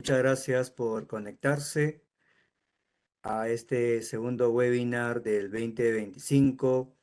Muchas gracias por conectarse a este segundo webinar del 2025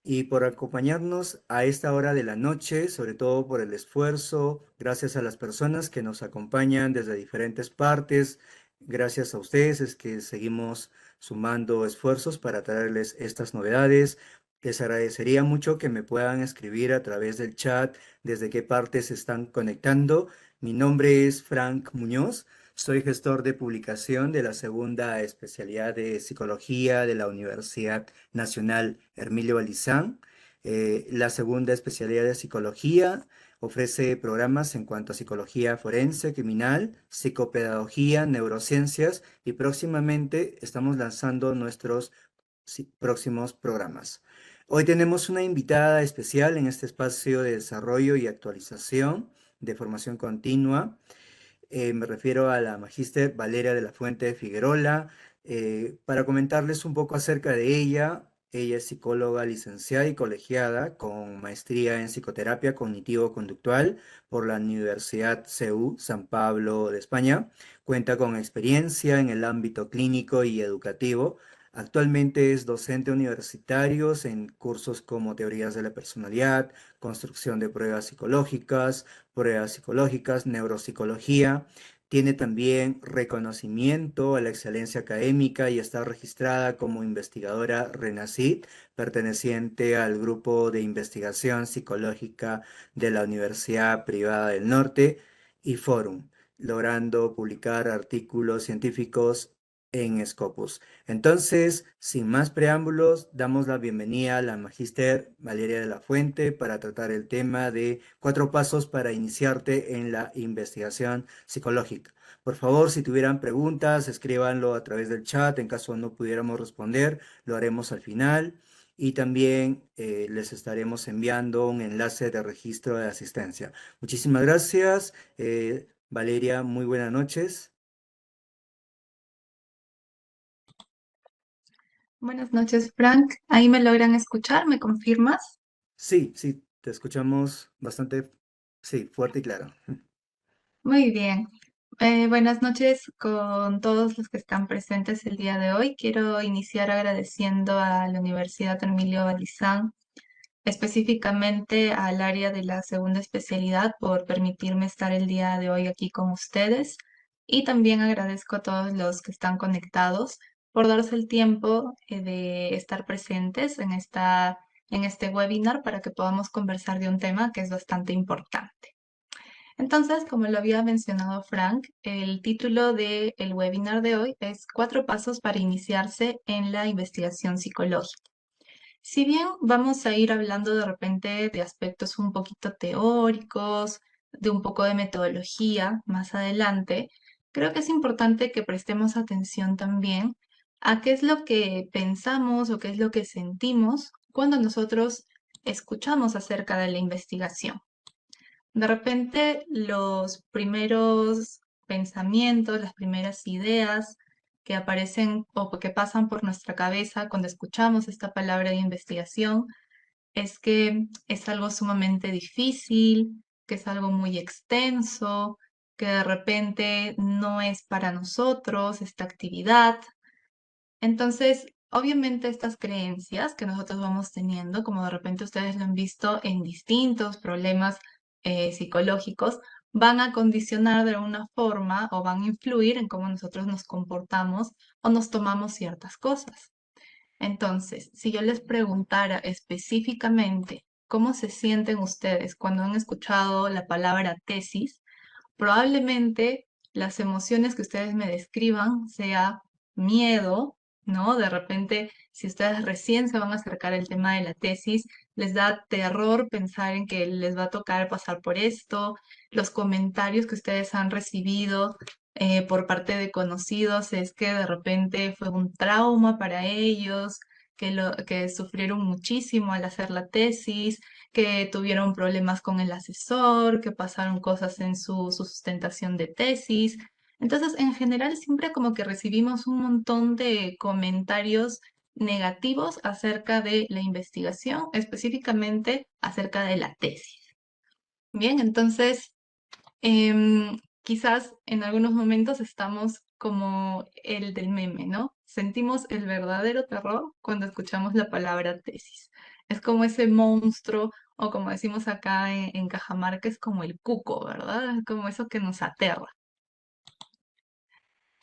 y por acompañarnos a esta hora de la noche, sobre todo por el esfuerzo, gracias a las personas que nos acompañan desde diferentes partes. Gracias a ustedes es que seguimos sumando esfuerzos para traerles estas novedades. Les agradecería mucho que me puedan escribir a través del chat desde qué partes se están conectando. Mi nombre es Frank Muñoz. Soy gestor de publicación de la segunda especialidad de psicología de la Universidad Nacional Hermilio Balizán. La segunda especialidad de psicología ofrece programas en cuanto a psicología forense, criminal, psicopedagogía, neurociencias y próximamente estamos lanzando nuestros próximos programas. Hoy tenemos una invitada especial en este espacio de desarrollo y actualización de formación continua. Me refiero a la magíster Valeria de la Fuente Figuerola. Para comentarles un poco acerca de ella, ella es psicóloga licenciada y colegiada con maestría en psicoterapia cognitivo-conductual por la Universidad CEU San Pablo de España. Cuenta con experiencia en el ámbito clínico y educativo. Actualmente es docente universitario en cursos como teorías de la personalidad, construcción de pruebas psicológicas, neuropsicología. Tiene también reconocimiento a la excelencia académica y está registrada como investigadora RENACID, perteneciente al Grupo de Investigación Psicológica de la Universidad Privada del Norte y Forum, logrando publicar artículos científicos en Scopus. Entonces, sin más preámbulos, damos la bienvenida a la magíster Valeria de la Fuente para tratar el tema de 4 pasos para iniciarte en la investigación psicológica. Por favor, si tuvieran preguntas, escríbanlo a través del chat. En caso no pudiéramos responder, lo haremos al final. Y también les estaremos enviando un enlace de registro de asistencia. Muchísimas gracias. Valeria, muy buenas noches. Buenas noches, Frank. ¿Ahí me logran escuchar? ¿Me confirmas? Sí, sí, te escuchamos bastante, sí, fuerte y claro. Muy bien. Buenas noches con todos los que están presentes el día de hoy. Quiero iniciar agradeciendo a la Universidad Emilio Balizán, específicamente al área de la segunda especialidad por permitirme estar el día de hoy aquí con ustedes. Y también agradezco a todos los que están conectados por darse el tiempo de estar presentes en este webinar para que podamos conversar de un tema que es bastante importante. Entonces, como lo había mencionado Frank, el título del webinar de hoy es 4 pasos para iniciarse en la investigación psicológica. Si bien vamos a ir hablando de repente de aspectos un poquito teóricos, de un poco de metodología más adelante, creo que es importante que prestemos atención también a qué es lo que pensamos o qué es lo que sentimos cuando nosotros escuchamos acerca de la investigación. De repente, los primeros pensamientos, las primeras ideas que aparecen o que pasan por nuestra cabeza cuando escuchamos esta palabra de investigación es que es algo sumamente difícil, que es algo muy extenso, que de repente no es para nosotros esta actividad. Entonces, obviamente estas creencias que nosotros vamos teniendo, como de repente ustedes lo han visto en distintos problemas psicológicos, van a condicionar de alguna forma o van a influir en cómo nosotros nos comportamos o nos tomamos ciertas cosas. Entonces, si yo les preguntara específicamente cómo se sienten ustedes cuando han escuchado la palabra tesis, probablemente las emociones que ustedes me describan sea miedo, ¿no? De repente, si ustedes recién se van a acercar al tema de la tesis, les da terror pensar en que les va a tocar pasar por esto, los comentarios que ustedes han recibido por parte de conocidos es que de repente fue un trauma para ellos, que sufrieron muchísimo al hacer la tesis, que tuvieron problemas con el asesor, que pasaron cosas en su sustentación de tesis. Entonces, en general, siempre como que recibimos un montón de comentarios negativos acerca de la investigación, específicamente acerca de la tesis. Bien, entonces, quizás en algunos momentos estamos como el del meme, ¿no? Sentimos el verdadero terror cuando escuchamos la palabra tesis. Es como ese monstruo, o como decimos acá en Cajamarca, es como el cuco, ¿verdad? Es como eso que nos aterra.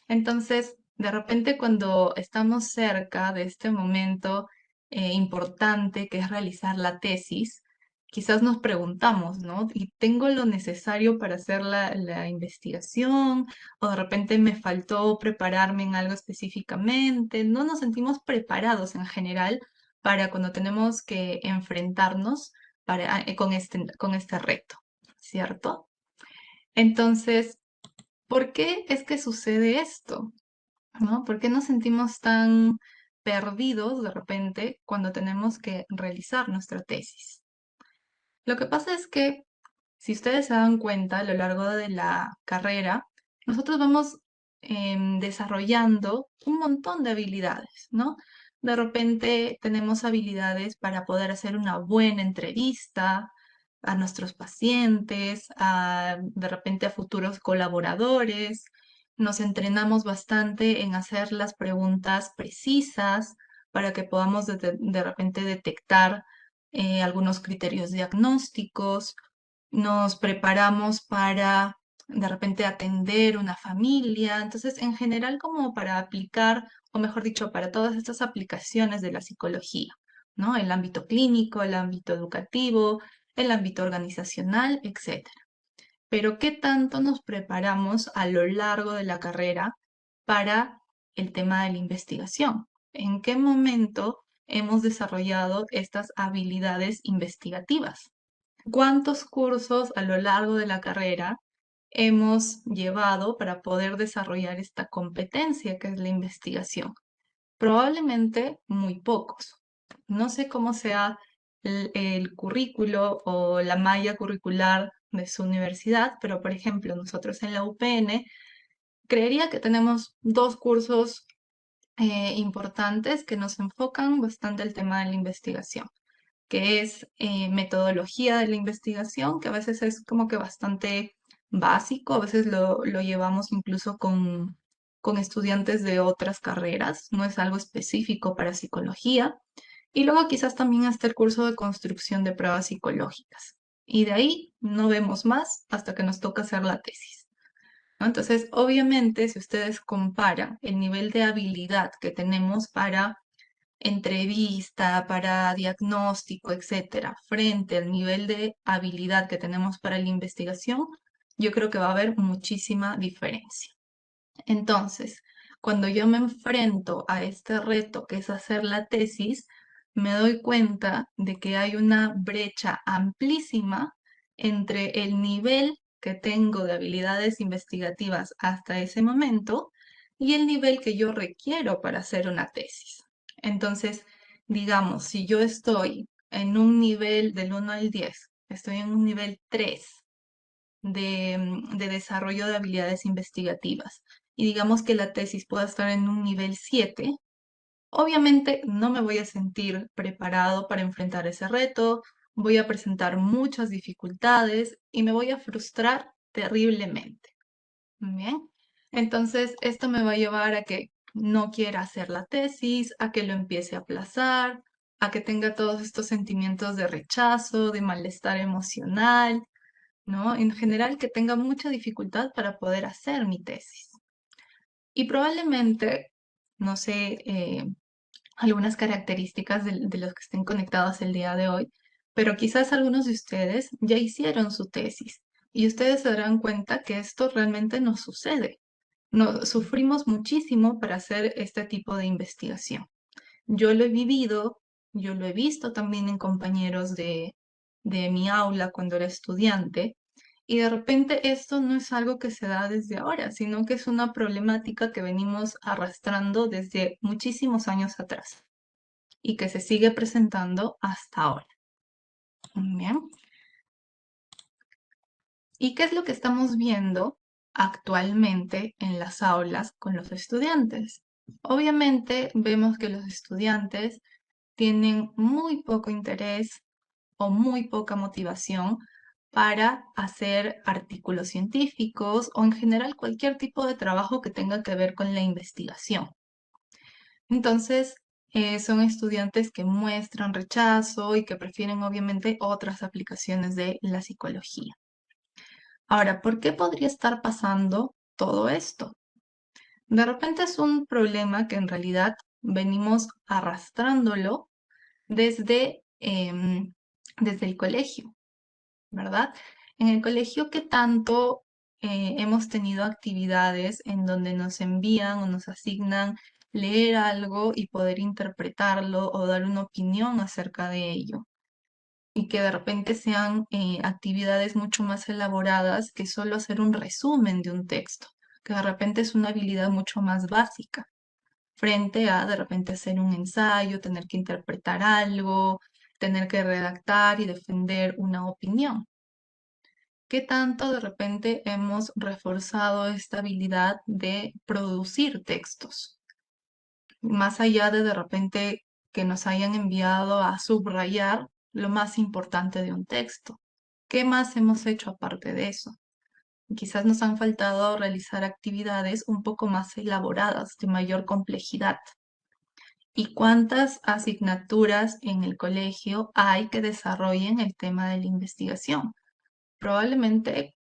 Entonces, de repente cuando estamos cerca de este momento importante que es realizar la tesis, quizás nos preguntamos, ¿no? ¿Y tengo lo necesario para hacer la investigación? ¿O de repente me faltó prepararme en algo específicamente? No nos sentimos preparados en general para cuando tenemos que enfrentarnos con este reto, ¿cierto? Entonces, ¿por qué es que sucede esto? ¿No? ¿Por qué nos sentimos tan perdidos de repente cuando tenemos que realizar nuestra tesis? Lo que pasa es que, si ustedes se dan cuenta a lo largo de la carrera, nosotros vamos desarrollando un montón de habilidades, ¿no? De repente tenemos habilidades para poder hacer una buena entrevista a nuestros pacientes, de repente a futuros colaboradores. Nos entrenamos bastante en hacer las preguntas precisas para que podamos de repente detectar algunos criterios diagnósticos, nos preparamos para de repente atender una familia, entonces en general como para aplicar, o mejor dicho, para todas estas aplicaciones de la psicología, ¿no? El ámbito clínico, el ámbito educativo, el ámbito organizacional, etcétera. Pero ¿qué tanto nos preparamos a lo largo de la carrera para el tema de la investigación? ¿En qué momento hemos desarrollado estas habilidades investigativas? ¿Cuántos cursos a lo largo de la carrera hemos llevado para poder desarrollar esta competencia que es la investigación? Probablemente muy pocos. No sé cómo sea el currículo o la malla curricular de su universidad, pero por ejemplo, nosotros en la UPN creería que tenemos dos cursos importantes que nos enfocan bastante el tema de la investigación, que es metodología de la investigación, que a veces es como que bastante básico, a veces lo llevamos incluso con estudiantes de otras carreras, no es algo específico para psicología. Y luego quizás también está el curso de construcción de pruebas psicológicas. Y de ahí no vemos más hasta que nos toca hacer la tesis, ¿no? Entonces, obviamente, si ustedes comparan el nivel de habilidad que tenemos para entrevista, para diagnóstico, etcétera, frente al nivel de habilidad que tenemos para la investigación, yo creo que va a haber muchísima diferencia. Entonces, cuando yo me enfrento a este reto que es hacer la tesis, me doy cuenta de que hay una brecha amplísima entre el nivel que tengo de habilidades investigativas hasta ese momento y el nivel que yo requiero para hacer una tesis. Entonces, digamos, si yo estoy en un nivel del 1 al 10, estoy en un nivel 3 de desarrollo de habilidades investigativas y digamos que la tesis pueda estar en un nivel 7, obviamente no me voy a sentir preparado para enfrentar ese reto, voy a presentar muchas dificultades y me voy a frustrar terriblemente. Bien, entonces esto me va a llevar a que no quiera hacer la tesis, a que lo empiece a aplazar, a que tenga todos estos sentimientos de rechazo, de malestar emocional, ¿no? En general, que tenga mucha dificultad para poder hacer mi tesis. Y probablemente, no sé, algunas características de los que estén conectados el día de hoy, pero quizás algunos de ustedes ya hicieron su tesis y ustedes se darán cuenta que esto realmente no sucede. No, sufrimos muchísimo para hacer este tipo de investigación. Yo lo he vivido, yo lo he visto también en compañeros de mi aula cuando era estudiante, y de repente esto no es algo que se da desde ahora, sino que es una problemática que venimos arrastrando desde muchísimos años atrás y que se sigue presentando hasta ahora. Bien. ¿Y qué es lo que estamos viendo actualmente en las aulas con los estudiantes? Obviamente vemos que los estudiantes tienen muy poco interés o muy poca motivación para hacer artículos científicos o en general cualquier tipo de trabajo que tenga que ver con la investigación. Entonces, son estudiantes que muestran rechazo y que prefieren obviamente otras aplicaciones de la psicología. Ahora, ¿por qué podría estar pasando todo esto? De repente es un problema que en realidad venimos arrastrándolo desde, desde el colegio, ¿verdad? En el colegio, ¿qué tanto hemos tenido actividades en donde nos envían o nos asignan leer algo y poder interpretarlo o dar una opinión acerca de ello? Y que de repente sean actividades mucho más elaboradas que solo hacer un resumen de un texto, que de repente es una habilidad mucho más básica, frente a de repente hacer un ensayo, tener que interpretar algo, tener que redactar y defender una opinión. ¿Qué tanto de repente hemos reforzado esta habilidad de producir textos? Más allá de repente que nos hayan enviado a subrayar lo más importante de un texto. ¿Qué más hemos hecho aparte de eso? Quizás nos han faltado realizar actividades un poco más elaboradas, de mayor complejidad. ¿Y cuántas asignaturas en el colegio hay que desarrollen el tema de la investigación? Probablemente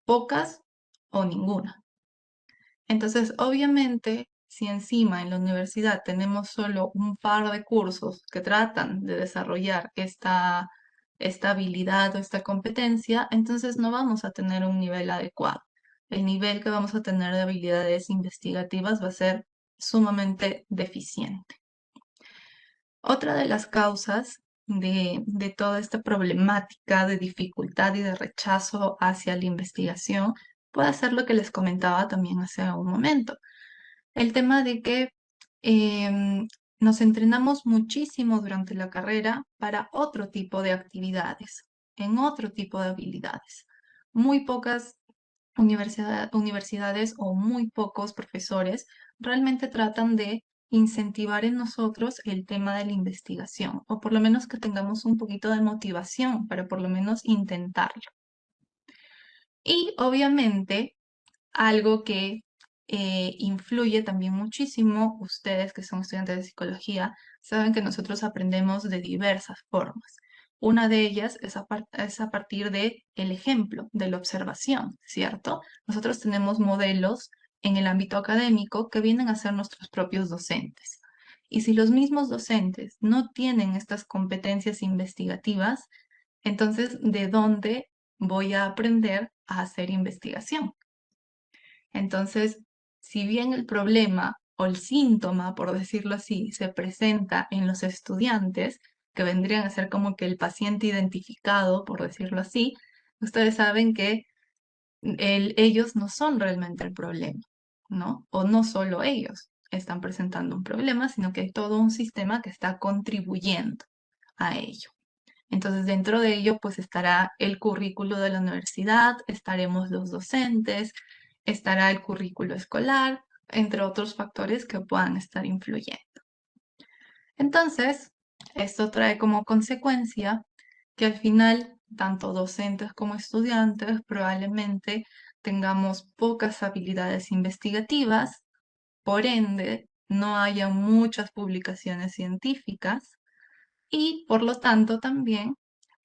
pocas o ninguna. Entonces, obviamente, si encima en la universidad tenemos solo un par de cursos que tratan de desarrollar esta habilidad o esta competencia, entonces no vamos a tener un nivel adecuado. El nivel que vamos a tener de habilidades investigativas va a ser sumamente deficiente. Otra de las causas de toda esta problemática de dificultad y de rechazo hacia la investigación puede ser lo que les comentaba también hace un momento. El tema de que em, nos entrenamos muchísimo durante la carrera para otro tipo de actividades, en otro tipo de habilidades. Muy pocas universidades o muy pocos profesores realmente tratan de incentivar en nosotros el tema de la investigación, o por lo menos que tengamos un poquito de motivación para por lo menos intentarlo. Y obviamente algo que influye también muchísimo, ustedes que son estudiantes de psicología, saben que nosotros aprendemos de diversas formas. Una de ellas es a partir de el ejemplo, de la observación, ¿cierto? Nosotros tenemos modelos en el ámbito académico que vienen a ser nuestros propios docentes. Y si los mismos docentes no tienen estas competencias investigativas, entonces, ¿de dónde voy a aprender a hacer investigación? Entonces, si bien el problema o el síntoma, por decirlo así, se presenta en los estudiantes, que vendrían a ser como que el paciente identificado, por decirlo así, ustedes saben que ellos no son realmente el problema, ¿no? O no solo ellos están presentando un problema, sino que hay todo un sistema que está contribuyendo a ello. Entonces, dentro de ello, pues estará el currículo de la universidad, estaremos los docentes, estará el currículo escolar, entre otros factores que puedan estar influyendo. Entonces, esto trae como consecuencia que al final, tanto docentes como estudiantes probablemente tengamos pocas habilidades investigativas, por ende, no haya muchas publicaciones científicas y, por lo tanto, también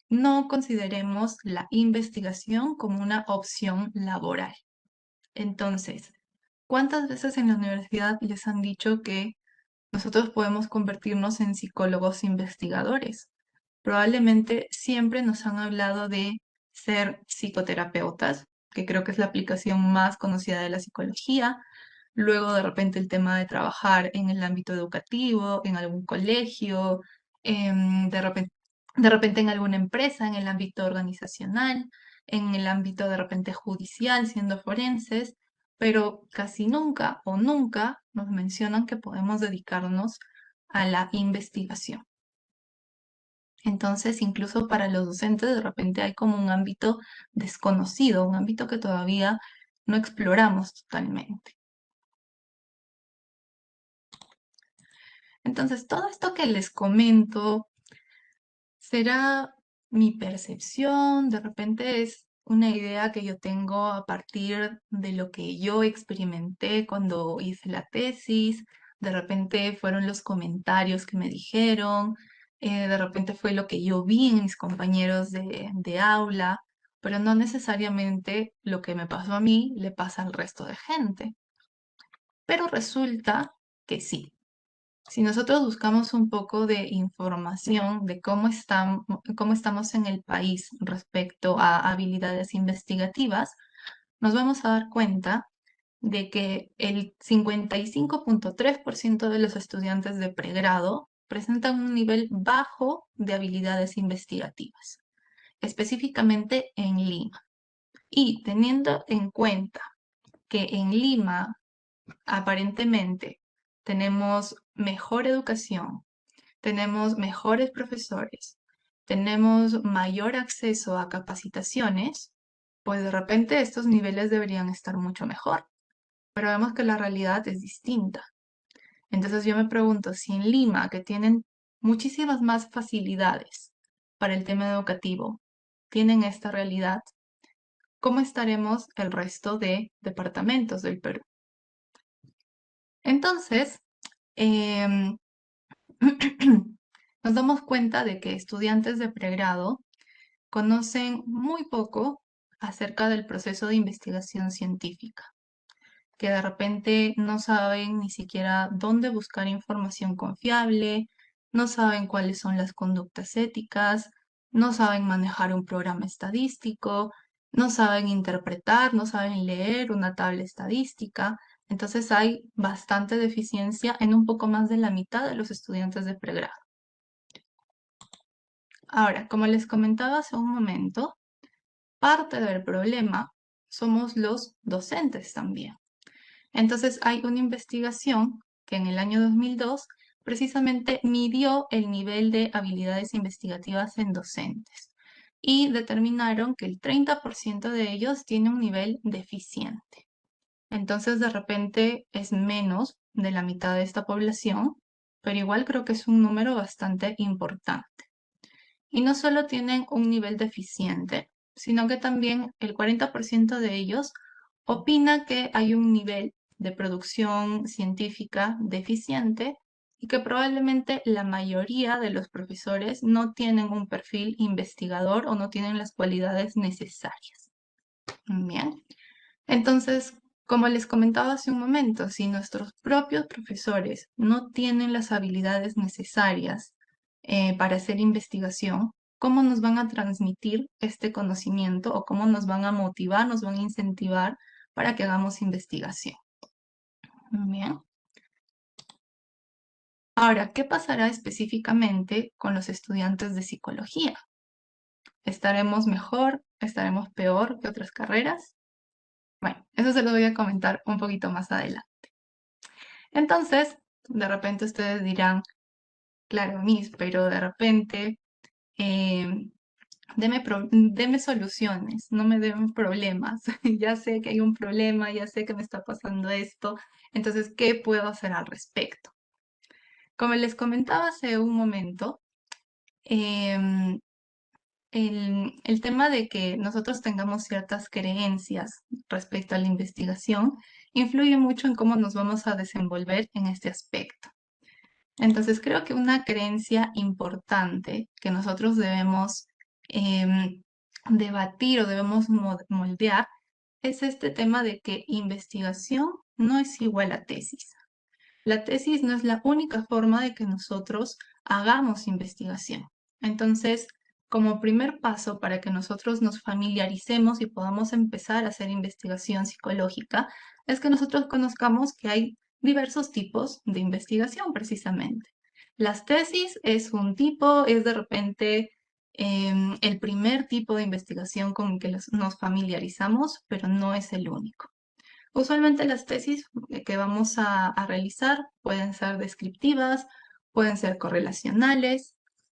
no consideremos la investigación como una opción laboral. Entonces, ¿cuántas veces en la universidad les han dicho que nosotros podemos convertirnos en psicólogos investigadores? Probablemente siempre nos han hablado de ser psicoterapeutas, que creo que es la aplicación más conocida de la psicología. Luego, de repente, el tema de trabajar en el ámbito educativo, en algún colegio, de repente en alguna empresa, en el ámbito organizacional, en el ámbito de repente judicial, siendo forenses, pero casi nunca o nunca nos mencionan que podemos dedicarnos a la investigación. Entonces, incluso para los docentes, de repente hay como un ámbito desconocido, un ámbito que todavía no exploramos totalmente. Entonces, todo esto que les comento será mi percepción, de repente es una idea que yo tengo a partir de lo que yo experimenté cuando hice la tesis, de repente fueron los comentarios que me dijeron, de repente fue lo que yo vi en mis compañeros de aula, pero no necesariamente lo que me pasó a mí le pasa al resto de gente. Pero resulta que sí. Si nosotros buscamos un poco de información de cómo estamos en el país respecto a habilidades investigativas, nos vamos a dar cuenta de que el 55,3% de los estudiantes de pregrado presentan un nivel bajo de habilidades investigativas, específicamente en Lima. Y teniendo en cuenta que en Lima aparentemente tenemos mejor educación, tenemos mejores profesores, tenemos mayor acceso a capacitaciones, pues de repente estos niveles deberían estar mucho mejor. Pero vemos que la realidad es distinta. Entonces yo me pregunto si en Lima, que tienen muchísimas más facilidades para el tema educativo, tienen esta realidad, ¿cómo estaremos el resto de departamentos del Perú? Entonces, em, nos damos cuenta de que estudiantes de pregrado conocen muy poco acerca del proceso de investigación científica, que de repente no saben ni siquiera dónde buscar información confiable, no saben cuáles son las conductas éticas, no saben manejar un programa estadístico, no saben interpretar, no saben leer una tabla estadística. Entonces hay bastante deficiencia en un poco más de la mitad de los estudiantes de pregrado. Ahora, como les comentaba hace un momento, parte del problema somos los docentes también. Entonces hay una investigación que en el año 2002 precisamente midió el nivel de habilidades investigativas en docentes y determinaron que el 30% de ellos tiene un nivel deficiente. Entonces de repente es menos de la mitad de esta población, pero igual creo que es un número bastante importante. Y no solo tienen un nivel deficiente, sino que también el 40% de ellos opina que hay un nivel de producción científica deficiente y que probablemente la mayoría de los profesores no tienen un perfil investigador o no tienen las cualidades necesarias. Bien, entonces, como les comentaba hace un momento, si nuestros propios profesores no tienen las habilidades necesarias para hacer investigación, ¿cómo nos van a transmitir este conocimiento o cómo nos van a motivar, nos van a incentivar para que hagamos investigación? Bien. Ahora, ¿qué pasará específicamente con los estudiantes de psicología? ¿Estaremos mejor? ¿Estaremos peor que otras carreras? Bueno, eso se lo voy a comentar un poquito más adelante. Entonces, de repente ustedes dirán, claro, Miss, pero de repente em, deme soluciones, no me den problemas. Ya sé que hay un problema, ya sé que me está pasando esto, entonces, ¿qué puedo hacer al respecto? Como les comentaba hace un momento, em, el tema de que nosotros tengamos ciertas creencias respecto a la investigación influye mucho en cómo nos vamos a desenvolver en este aspecto. Entonces, creo que una creencia importante que nosotros debemos debatir o debemos moldear es este tema de que investigación no es igual a tesis. La tesis no es la única forma de que nosotros hagamos investigación. Entonces, como primer paso para que nosotros nos familiaricemos y podamos empezar a hacer investigación psicológica, es que nosotros conozcamos que hay diversos tipos de investigación precisamente. Las tesis es un tipo, es de repente el primer tipo de investigación con el que nos familiarizamos, pero no es el único. Usualmente las tesis que vamos a realizar pueden ser descriptivas, pueden ser correlacionales,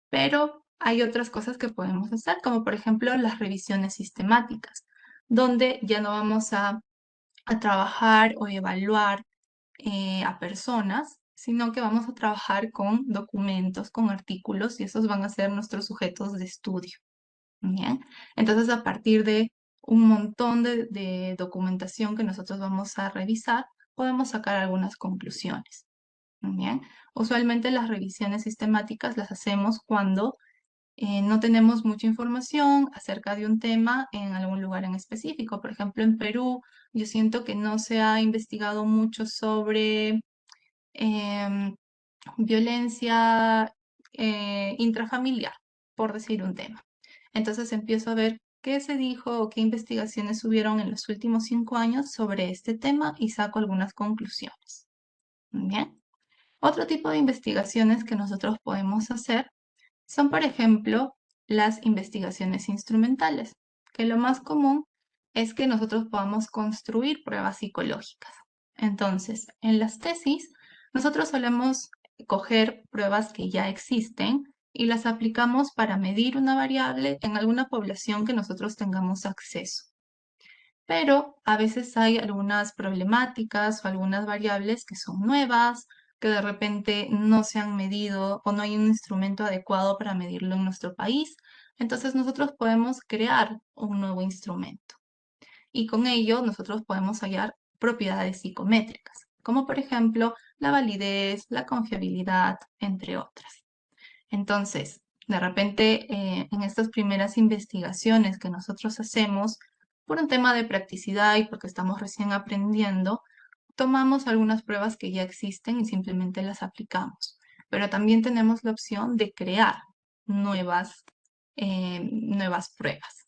pero hay otras cosas que podemos hacer, como por ejemplo las revisiones sistemáticas, donde ya no vamos a trabajar o evaluar a personas, sino que vamos a trabajar con documentos, con artículos, y esos van a ser nuestros sujetos de estudio. Bien, entonces a partir de un montón de documentación que nosotros vamos a revisar, podemos sacar algunas conclusiones. Bien, usualmente las revisiones sistemáticas las hacemos cuando no tenemos mucha información acerca de un tema en algún lugar en específico. Por ejemplo, en Perú, yo siento que no se ha investigado mucho sobre em, violencia intrafamiliar, por decir un tema. Entonces empiezo a ver qué se dijo o qué investigaciones hubieron en los últimos 5 años sobre este tema y saco algunas conclusiones. Bien. Otro tipo de investigaciones que nosotros podemos hacer son, por ejemplo, las investigaciones instrumentales, que lo más común es que nosotros podamos construir pruebas psicológicas. Entonces, en las tesis, nosotros solemos coger pruebas que ya existen y las aplicamos para medir una variable en alguna población que nosotros tengamos acceso. Pero a veces hay algunas problemáticas o algunas variables que son nuevas, que de repente no se han medido o no hay un instrumento adecuado para medirlo en nuestro país. Entonces nosotros podemos crear un nuevo instrumento y con ello nosotros podemos hallar propiedades psicométricas, como por ejemplo la validez, la confiabilidad, entre otras. Entonces, de repente, en estas primeras investigaciones que nosotros hacemos, por un tema de practicidad y porque estamos recién aprendiendo, tomamos algunas pruebas que ya existen y simplemente las aplicamos. Pero también tenemos la opción de crear nuevas, nuevas pruebas,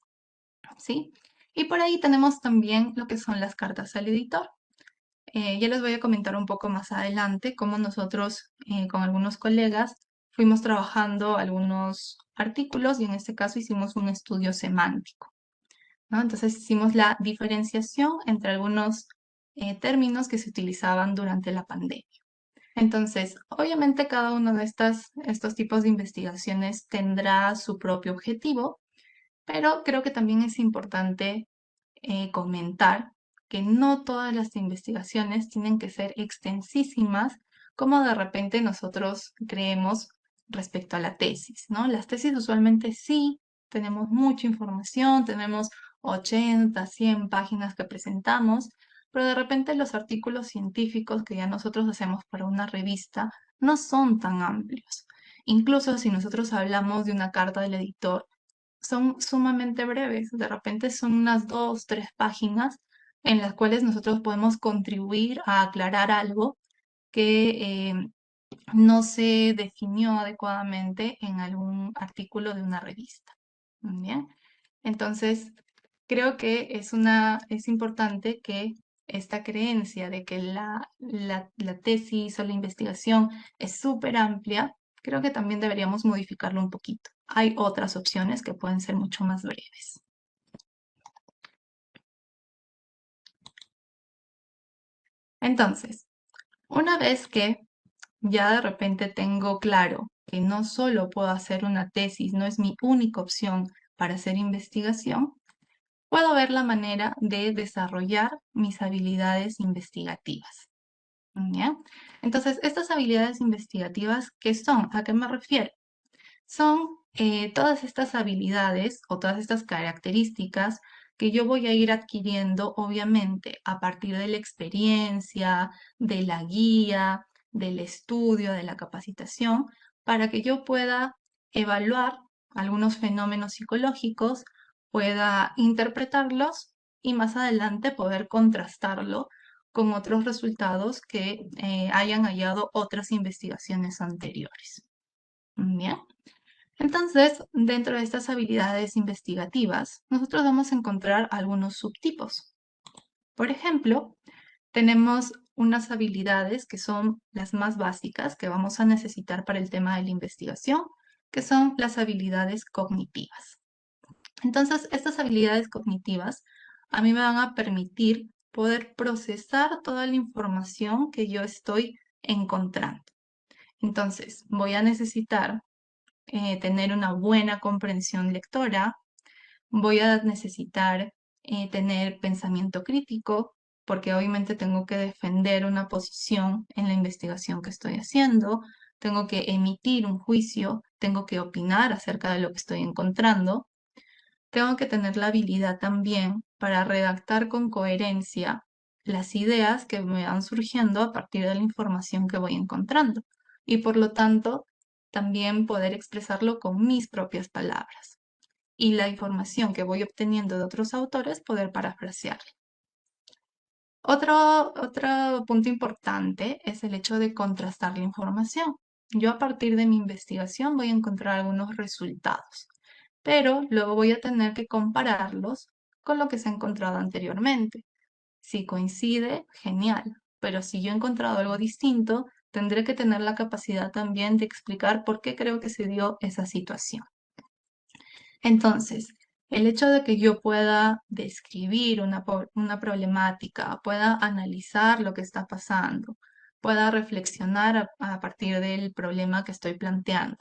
¿sí? Y por ahí tenemos también lo que son las cartas al editor. Ya les voy a comentar un poco más adelante cómo nosotros con algunos colegas fuimos trabajando algunos artículos y en este caso hicimos un estudio semántico, ¿no? Entonces hicimos la diferenciación entre algunos términos que se utilizaban durante la pandemia. Entonces, obviamente cada uno de estos tipos de investigaciones tendrá su propio objetivo, pero creo que también es importante comentar que no todas las investigaciones tienen que ser extensísimas como de repente nosotros creemos respecto a la tesis, ¿no? Las tesis usualmente sí, tenemos mucha información, tenemos 80, 100 páginas que presentamos, pero de repente los artículos científicos que ya nosotros hacemos para una revista no son tan amplios. Incluso si nosotros hablamos de una carta del editor, son sumamente breves. De repente son unas 2, 3 páginas en las cuales nosotros podemos contribuir a aclarar algo que no se definió adecuadamente en algún artículo de una revista. Bien, entonces creo que es importante que esta creencia de que la tesis o la investigación es súper amplia, creo que también deberíamos modificarlo un poquito. Hay otras opciones que pueden ser mucho más breves. Entonces, una vez que ya de repente tengo claro que no solo puedo hacer una tesis, no es mi única opción para hacer investigación, puedo ver la manera de desarrollar mis habilidades investigativas. ¿Ya? Entonces, estas habilidades investigativas, ¿qué son? ¿A qué me refiero? Son todas estas habilidades o todas estas características que yo voy a ir adquiriendo, obviamente, a partir de la experiencia, de la guía, del estudio, de la capacitación, para que yo pueda evaluar algunos fenómenos psicológicos, pueda interpretarlos y más adelante poder contrastarlo con otros resultados que hayan hallado otras investigaciones anteriores. Bien. Entonces, dentro de estas habilidades investigativas, nosotros vamos a encontrar algunos subtipos. Por ejemplo, tenemos unas habilidades que son las más básicas que vamos a necesitar para el tema de la investigación, que son las habilidades cognitivas. Entonces, estas habilidades cognitivas a mí me van a permitir poder procesar toda la información que yo estoy encontrando. Entonces, voy a necesitar tener una buena comprensión lectora, voy a necesitar tener pensamiento crítico, porque obviamente tengo que defender una posición en la investigación que estoy haciendo, tengo que emitir un juicio, tengo que opinar acerca de lo que estoy encontrando. tengo que tener la habilidad también para redactar con coherencia las ideas que me van surgiendo a partir de la información que voy encontrando y por lo tanto también poder expresarlo con mis propias palabras y la información que voy obteniendo de otros autores poder parafrasearla. Otro punto importante es el hecho de contrastar la información. Yo a partir de mi investigación voy a encontrar algunos resultados, pero luego voy a tener que compararlos con lo que se ha encontrado anteriormente. Si coincide, genial, pero si yo he encontrado algo distinto, tendré que tener la capacidad también de explicar por qué creo que se dio esa situación. Entonces, el hecho de que yo pueda describir una problemática, pueda analizar lo que está pasando, pueda reflexionar a partir del problema que estoy planteando,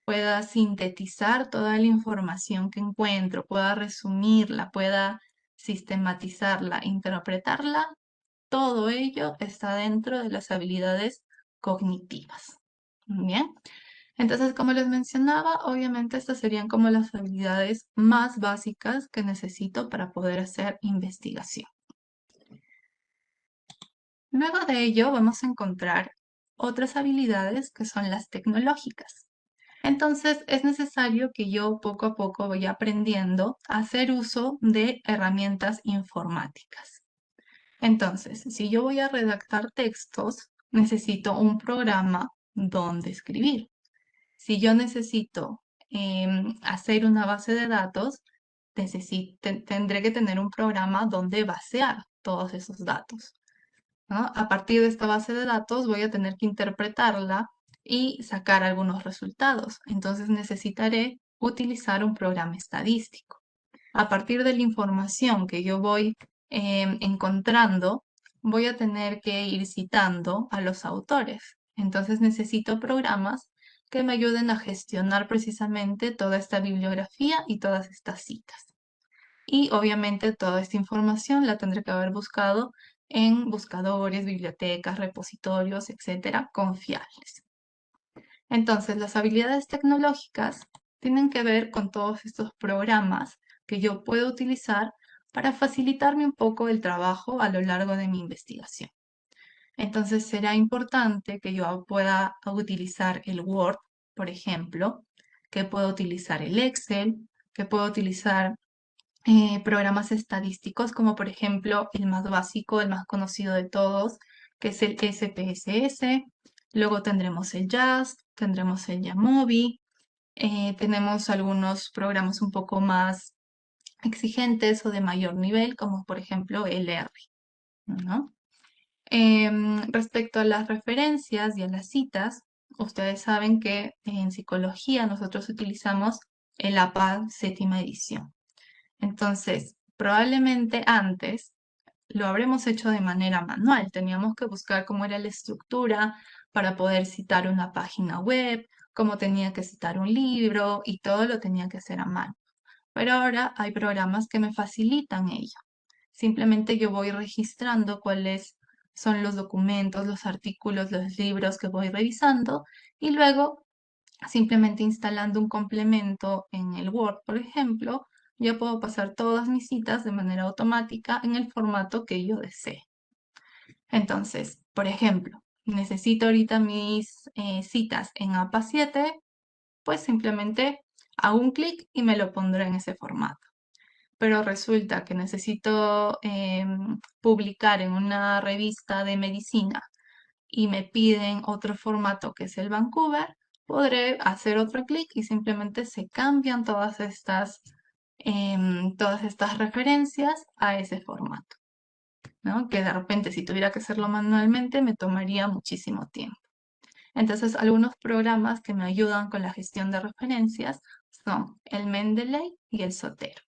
pueda sintetizar toda la información que encuentro, pueda resumirla, pueda sistematizarla, interpretarla, todo ello está dentro de las habilidades cognitivas. Bien. Entonces, como les mencionaba, obviamente estas serían como las habilidades más básicas que necesito para poder hacer investigación. Luego de ello vamos a encontrar otras habilidades que son las tecnológicas. Entonces, es necesario que yo poco a poco vaya aprendiendo a hacer uso de herramientas informáticas. Entonces, si yo voy a redactar textos, necesito un programa donde escribir. Si yo necesito hacer una base de datos, tendré que tener un programa donde basear todos esos datos, ¿no? A partir de esta base de datos voy a tener que interpretarla y sacar algunos resultados. Entonces necesitaré utilizar un programa estadístico. A partir de la información que yo voy encontrando, voy a tener que ir citando a los autores. Entonces necesito programas que me ayuden a gestionar precisamente toda esta bibliografía y todas estas citas. Y obviamente toda esta información la tendré que haber buscado en buscadores, bibliotecas, repositorios, etcétera, confiables. Entonces, las habilidades tecnológicas tienen que ver con todos estos programas que yo puedo utilizar para facilitarme un poco el trabajo a lo largo de mi investigación. Entonces, será importante que yo pueda utilizar el Word, por ejemplo, que pueda utilizar el Excel, que pueda utilizar programas estadísticos como por ejemplo el más básico, el más conocido de todos, que es el SPSS. Luego tendremos el JASP, tendremos el Yamovi, tenemos algunos programas un poco más exigentes o de mayor nivel, como por ejemplo el R, ¿no? Respecto a las referencias y a las citas, ustedes saben que en psicología nosotros utilizamos el APA séptima edición. Entonces, probablemente antes lo habremos hecho de manera manual. Teníamos que buscar cómo era la estructura para poder citar una página web, cómo tenía que citar un libro y todo lo tenía que hacer a mano. Pero ahora hay programas que me facilitan ello. Simplemente yo voy registrando cuáles son los documentos, los artículos, los libros que voy revisando y luego simplemente instalando un complemento en el Word, por ejemplo, yo puedo pasar todas mis citas de manera automática en el formato que yo desee. Entonces, por ejemplo, necesito ahorita mis citas en APA 7, pues simplemente hago un clic y me lo pondré en ese formato. Pero resulta que necesito publicar en una revista de medicina y me piden otro formato que es el Vancouver, podré hacer otro clic y simplemente se cambian todas estas referencias a ese formato, ¿no? Que de repente si tuviera que hacerlo manualmente me tomaría muchísimo tiempo. Entonces, algunos programas que me ayudan con la gestión de referencias son el Mendeley y el Zotero.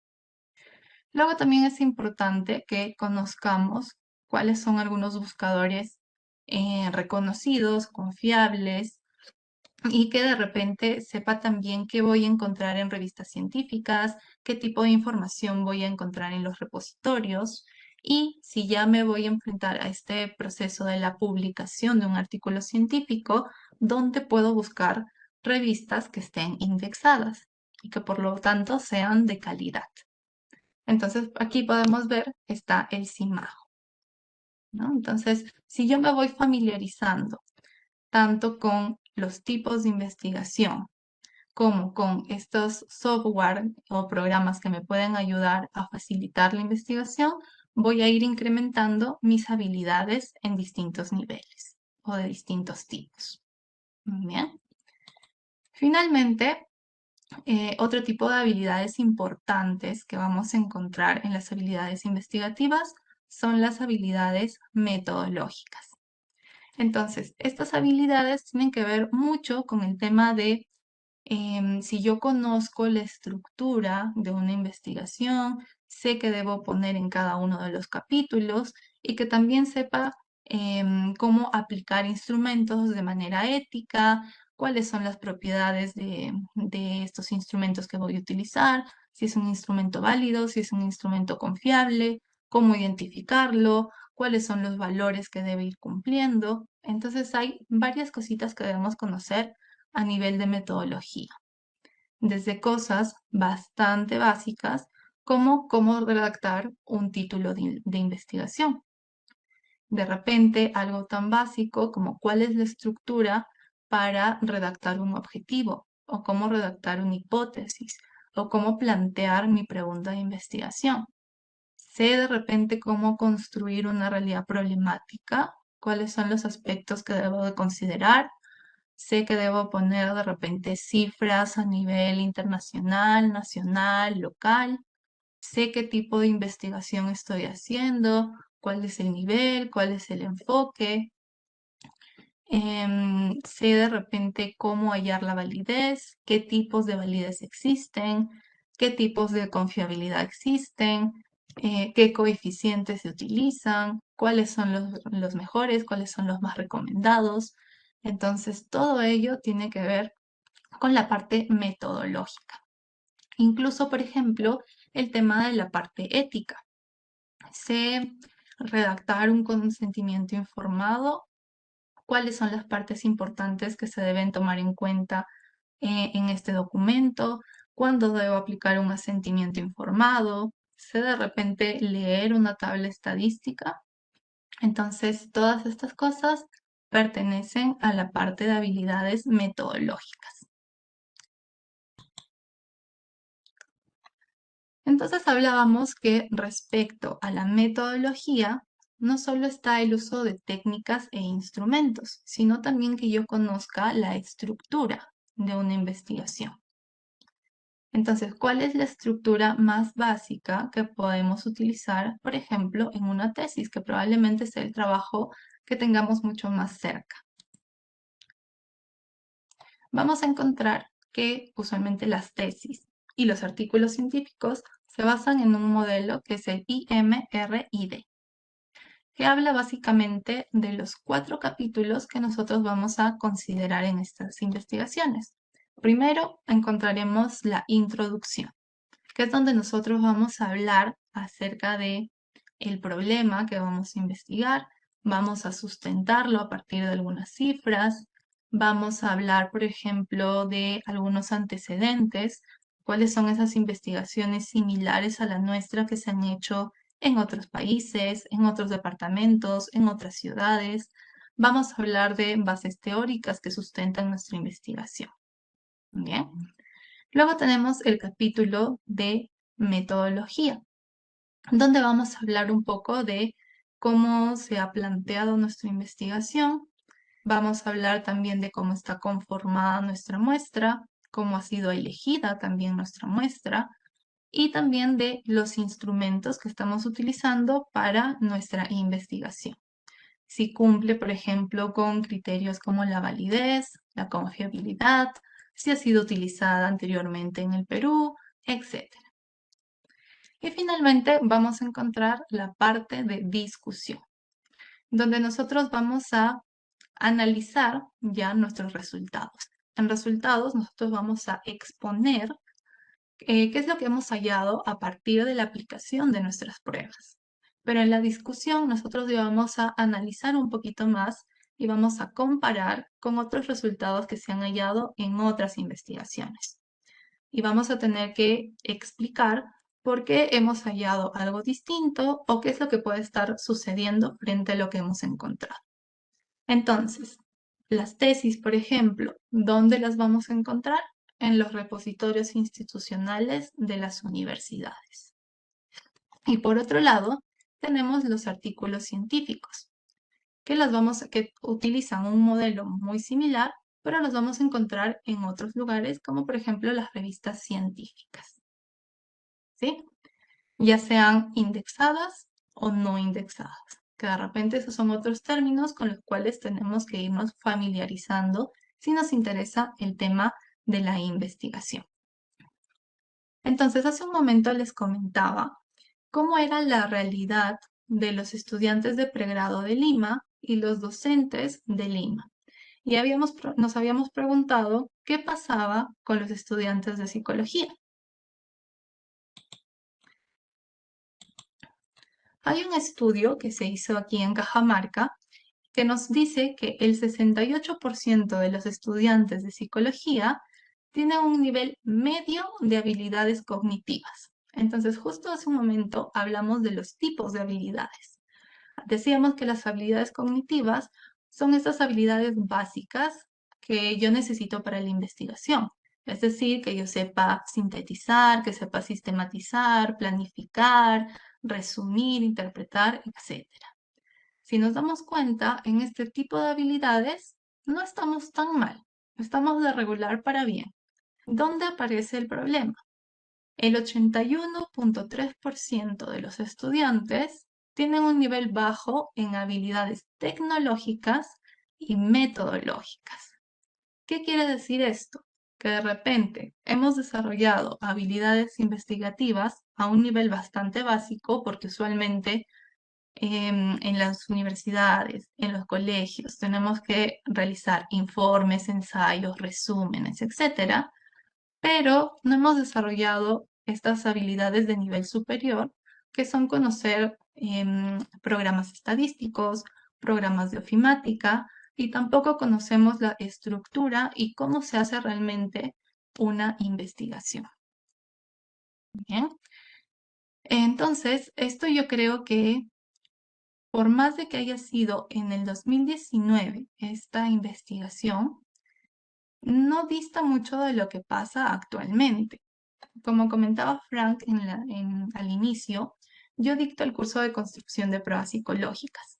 Luego también es importante que conozcamos cuáles son algunos buscadores reconocidos, confiables, y que de repente sepa también qué voy a encontrar en revistas científicas, qué tipo de información voy a encontrar en los repositorios y si ya me voy a enfrentar a este proceso de la publicación de un artículo científico, dónde puedo buscar revistas que estén indexadas. y que por lo tanto sean de calidad. Entonces, aquí podemos ver, está el CIMAJO, ¿no? Entonces, si yo me voy familiarizando tanto con los tipos de investigación como con estos software o programas que me pueden ayudar a facilitar la investigación, voy a ir incrementando mis habilidades en distintos niveles o de distintos tipos. Bien. Finalmente, otro tipo de habilidades importantes que vamos a encontrar en las habilidades investigativas son las habilidades metodológicas. Entonces, estas habilidades tienen que ver mucho con el tema de si yo conozco la estructura de una investigación, sé que debo poner en cada uno de los capítulos y que también sepa cómo aplicar instrumentos de manera ética, cuáles son las propiedades de estos instrumentos que voy a utilizar, si es un instrumento válido, si es un instrumento confiable, cómo identificarlo, cuáles son los valores que debe ir cumpliendo. Entonces hay varias cositas que debemos conocer a nivel de metodología, desde cosas bastante básicas como cómo redactar un título de investigación. De repente, algo tan básico como cuál es la estructura para redactar un objetivo, o cómo redactar una hipótesis, o cómo plantear mi pregunta de investigación. Sé de repente cómo construir una realidad problemática, cuáles son los aspectos que debo de considerar. Sé que debo poner de repente cifras a nivel internacional, nacional, local. Sé qué tipo de investigación estoy haciendo, cuál es el nivel, cuál es el enfoque. Sé de repente cómo hallar la validez, qué tipos de validez existen, qué tipos de confiabilidad existen, qué coeficientes se utilizan, cuáles son los mejores, cuáles son los más recomendados. Entonces, todo ello tiene que ver con la parte metodológica. Incluso, por ejemplo, el tema de la parte ética. Sé redactar un consentimiento informado, cuáles son las partes importantes que se deben tomar en cuenta en este documento, cuándo debo aplicar un asentimiento informado, sé de repente leer una tabla estadística. Entonces, todas estas cosas pertenecen a la parte de habilidades metodológicas. Entonces hablábamos que respecto a la metodología, no solo está el uso de técnicas e instrumentos, sino también que yo conozca la estructura de una investigación. Entonces, ¿cuál es la estructura más básica que podemos utilizar, por ejemplo, en una tesis, que probablemente sea el trabajo que tengamos mucho más cerca? Vamos a encontrar que usualmente las tesis y los artículos científicos se basan en un modelo que es el IMRID, que habla básicamente de los 4 capítulos que nosotros vamos a considerar en estas investigaciones. Primero encontraremos la introducción, que es donde nosotros vamos a hablar acerca de el problema que vamos a investigar, vamos a sustentarlo a partir de algunas cifras, vamos a hablar, por ejemplo, de algunos antecedentes, cuáles son esas investigaciones similares a la nuestra que se han hecho en otros países, en otros departamentos, en otras ciudades. Vamos a hablar de bases teóricas que sustentan nuestra investigación. Bien. Luego tenemos el capítulo de metodología, donde vamos a hablar un poco de cómo se ha planteado nuestra investigación. Vamos a hablar también de cómo está conformada nuestra muestra, cómo ha sido elegida también nuestra muestra y también de los instrumentos que estamos utilizando para nuestra investigación. Si cumple, por ejemplo, con criterios como la validez, la confiabilidad, si ha sido utilizada anteriormente en el Perú, etc. Y finalmente vamos a encontrar la parte de discusión, donde nosotros vamos a analizar ya nuestros resultados. En resultados nosotros vamos a exponer qué es lo que hemos hallado a partir de la aplicación de nuestras pruebas. Pero en la discusión nosotros vamos a analizar un poquito más y vamos a comparar con otros resultados que se han hallado en otras investigaciones. y vamos a tener que explicar por qué hemos hallado algo distinto o qué es lo que puede estar sucediendo frente a lo que hemos encontrado. Entonces, las tesis, por ejemplo, ¿dónde las vamos a encontrar? En los repositorios institucionales de las universidades. Y por otro lado, tenemos los artículos científicos, que utilizan un modelo muy similar, pero los vamos a encontrar en otros lugares, como por ejemplo las revistas científicas, ¿sí? Ya sean indexadas o no indexadas, que de repente esos son otros términos con los cuales tenemos que irnos familiarizando si nos interesa el tema de la investigación. Entonces, hace un momento les comentaba cómo era la realidad de los estudiantes de pregrado de Lima y los docentes de Lima. Y nos habíamos preguntado qué pasaba con los estudiantes de psicología. Hay un estudio que se hizo aquí en Cajamarca que nos dice que el 68% de los estudiantes de psicología tienen un nivel medio de habilidades cognitivas. Entonces, justo hace un momento hablamos de los tipos de habilidades. Decíamos que las habilidades cognitivas son estas habilidades básicas que yo necesito para la investigación. Es decir, que yo sepa sintetizar, que sepa sistematizar, planificar, resumir, interpretar, etcétera. Si nos damos cuenta, en este tipo de habilidades no estamos tan mal, estamos de regular para bien. ¿Dónde aparece el problema? El 81.3% de los estudiantes tienen un nivel bajo en habilidades tecnológicas y metodológicas. ¿Qué quiere decir esto? Que de repente hemos desarrollado habilidades investigativas a un nivel bastante básico, porque usualmente en las universidades, en los colegios, tenemos que realizar informes, ensayos, resúmenes, etcétera, pero no hemos desarrollado estas habilidades de nivel superior, que son conocer programas estadísticos, programas de ofimática, y tampoco conocemos la estructura y cómo se hace realmente una investigación. Bien. Entonces, esto yo creo que por más de que haya sido en el 2019 esta investigación, no dista mucho de lo que pasa actualmente. Como comentaba Frank al inicio, yo dicto el curso de construcción de pruebas psicológicas.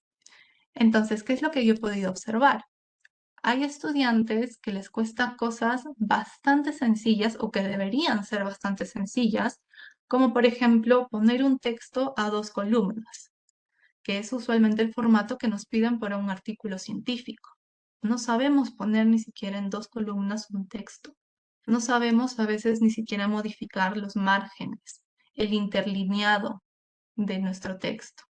Entonces, ¿qué es lo que yo he podido observar? Hay estudiantes que les cuesta cosas bastante sencillas o que deberían ser bastante sencillas, como por ejemplo poner un texto a 2 columnas, que es usualmente el formato que nos piden para un artículo científico. No sabemos poner ni siquiera en 2 columnas un texto. No sabemos a veces ni siquiera modificar los márgenes, el interlineado de nuestro texto.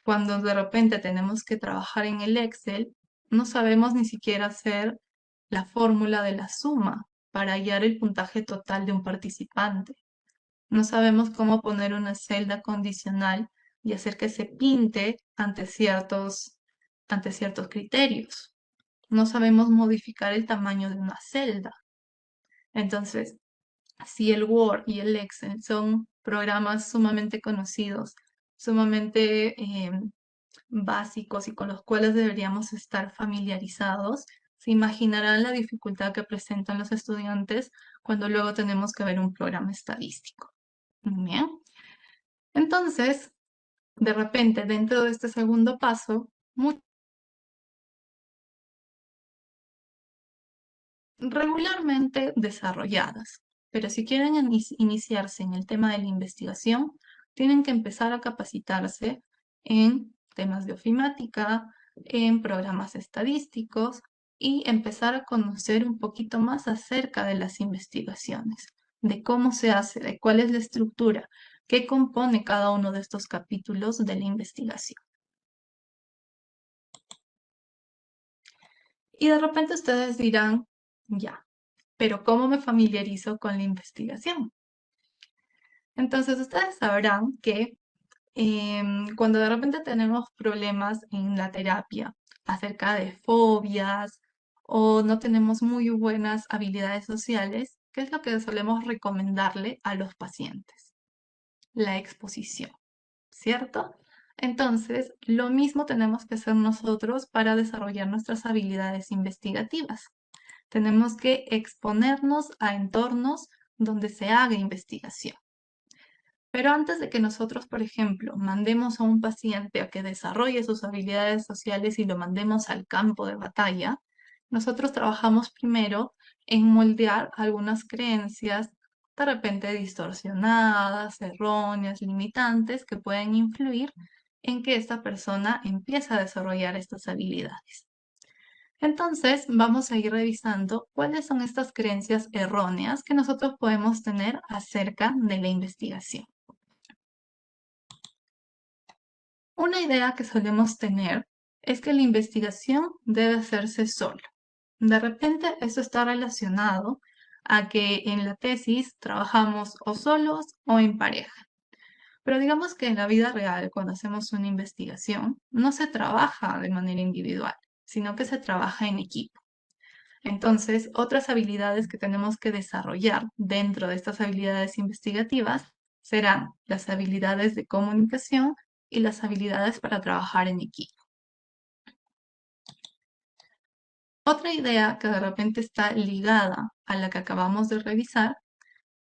Cuando de repente tenemos que trabajar en el Excel, no sabemos ni siquiera hacer la fórmula de la suma para hallar el puntaje total de un participante. No sabemos cómo poner una celda condicional y hacer que se pinte ante ciertos criterios. No sabemos modificar el tamaño de una celda. Entonces, si el Word y el Excel son programas sumamente conocidos, sumamente básicos y con los cuales deberíamos estar familiarizados, se imaginarán la dificultad que presentan los estudiantes cuando luego tenemos que ver un programa estadístico. Bien. Entonces, de repente, dentro de este segundo paso, regularmente desarrolladas, pero si quieren iniciarse en el tema de la investigación, tienen que empezar a capacitarse en temas de ofimática, en programas estadísticos y empezar a conocer un poquito más acerca de las investigaciones, de cómo se hace, de cuál es la estructura, qué compone cada uno de estos capítulos de la investigación. Y de repente ustedes dirán, ya, pero ¿cómo me familiarizo con la investigación? Entonces ustedes sabrán que cuando de repente tenemos problemas en la terapia acerca de fobias o no tenemos muy buenas habilidades sociales, ¿qué es lo que solemos recomendarle a los pacientes? La exposición, ¿cierto? Entonces, lo mismo tenemos que hacer nosotros para desarrollar nuestras habilidades investigativas. Tenemos que exponernos a entornos donde se haga investigación. Pero antes de que nosotros, por ejemplo, mandemos a un paciente a que desarrolle sus habilidades sociales y lo mandemos al campo de batalla, nosotros trabajamos primero en moldear algunas creencias de repente distorsionadas, erróneas, limitantes, que pueden influir en que esta persona empiece a desarrollar estas habilidades. Entonces, vamos a ir revisando cuáles son estas creencias erróneas que nosotros podemos tener acerca de la investigación. Una idea que solemos tener es que la investigación debe hacerse sola. De repente, eso está relacionado a que en la tesis trabajamos o solos o en pareja. Pero digamos que en la vida real, cuando hacemos una investigación, no se trabaja de manera individual, sino que se trabaja en equipo. Entonces, otras habilidades que tenemos que desarrollar dentro de estas habilidades investigativas serán las habilidades de comunicación y las habilidades para trabajar en equipo. Otra idea que de repente está ligada a la que acabamos de revisar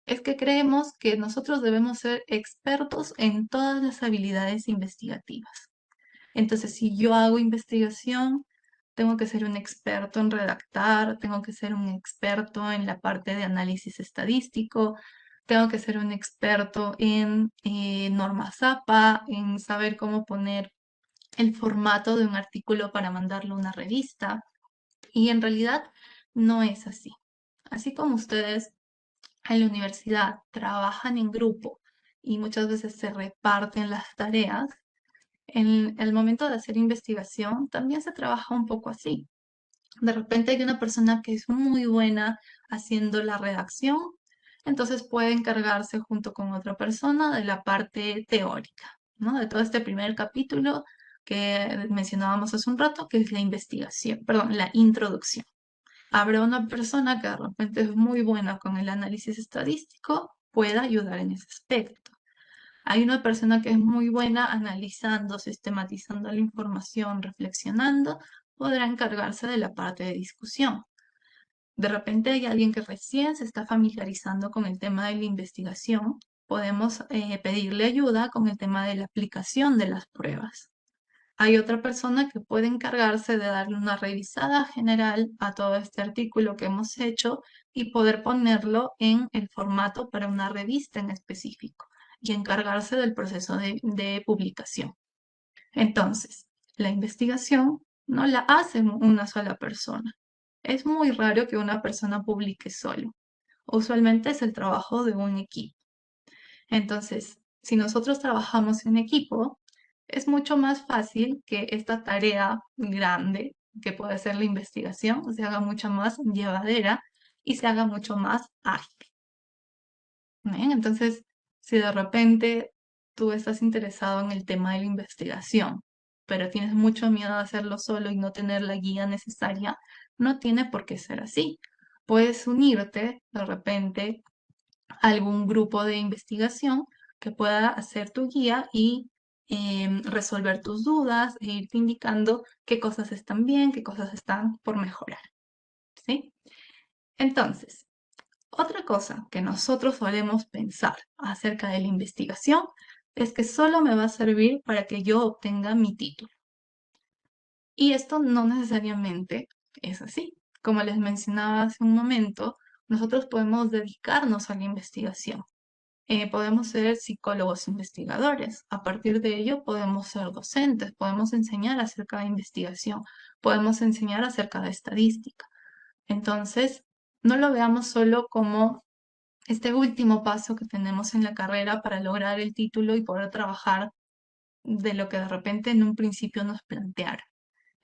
es que creemos que nosotros debemos ser expertos en todas las habilidades investigativas. Entonces, si yo hago investigación, tengo que ser un experto en redactar, tengo que ser un experto en la parte de análisis estadístico, tengo que ser un experto en normas APA, en saber cómo poner el formato de un artículo para mandarlo a una revista. Y en realidad no es así. Así como ustedes en la universidad trabajan en grupo y muchas veces se reparten las tareas, en el momento de hacer investigación también se trabaja un poco así. De repente hay una persona que es muy buena haciendo la redacción, entonces puede encargarse junto con otra persona de la parte teórica, ¿no? De todo este primer capítulo que mencionábamos hace un rato, que es la investigación, perdón, la introducción. Habrá una persona que de repente es muy buena con el análisis estadístico, pueda ayudar en ese aspecto. Hay una persona que es muy buena analizando, sistematizando la información, reflexionando, podrá encargarse de la parte de discusión. De repente hay alguien que recién se está familiarizando con el tema de la investigación, podemos pedirle ayuda con el tema de la aplicación de las pruebas. Hay otra persona que puede encargarse de darle una revisada general a todo este artículo que hemos hecho y poder ponerlo en el formato para una revista en específico y encargarse del proceso de publicación. Entonces, la investigación no la hace una sola persona. Es muy raro que una persona publique solo. Usualmente es el trabajo de un equipo. Entonces, si nosotros trabajamos en equipo, es mucho más fácil que esta tarea grande, que puede ser la investigación, se haga mucho más llevadera y se haga mucho más ágil. ¿Bien? Entonces, si de repente tú estás interesado en el tema de la investigación, pero tienes mucho miedo de hacerlo solo y no tener la guía necesaria, no tiene por qué ser así. Puedes unirte de repente a algún grupo de investigación que pueda hacer tu guía y resolver tus dudas e irte indicando qué cosas están bien, qué cosas están por mejorar. ¿Sí? Entonces, otra cosa que nosotros solemos pensar acerca de la investigación es que solo me va a servir para que yo obtenga mi título. Y esto no necesariamente es así. Como les mencionaba hace un momento, nosotros podemos dedicarnos a la investigación. Podemos ser psicólogos investigadores. A partir de ello podemos ser docentes, podemos enseñar acerca de investigación, podemos enseñar acerca de estadística. Entonces, no lo veamos solo como este último paso que tenemos en la carrera para lograr el título y poder trabajar de lo que de repente en un principio nos plantearon.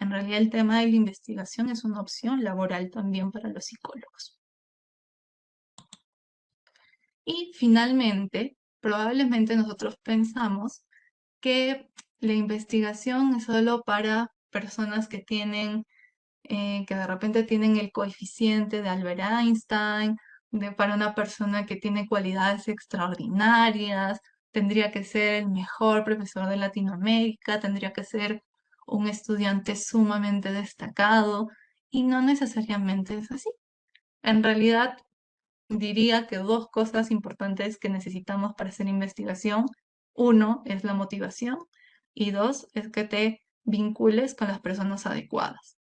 En realidad el tema de la investigación es una opción laboral también para los psicólogos. Y finalmente, probablemente nosotros pensamos que la investigación es solo para personas que tienen, que de repente tienen el coeficiente de Albert Einstein, para una persona que tiene cualidades extraordinarias, tendría que ser el mejor profesor de Latinoamérica, tendría que ser un estudiante sumamente destacado, y no necesariamente es así. En realidad, diría que dos cosas importantes que necesitamos para hacer investigación. Uno es la motivación y dos es que te vincules con las personas adecuadas,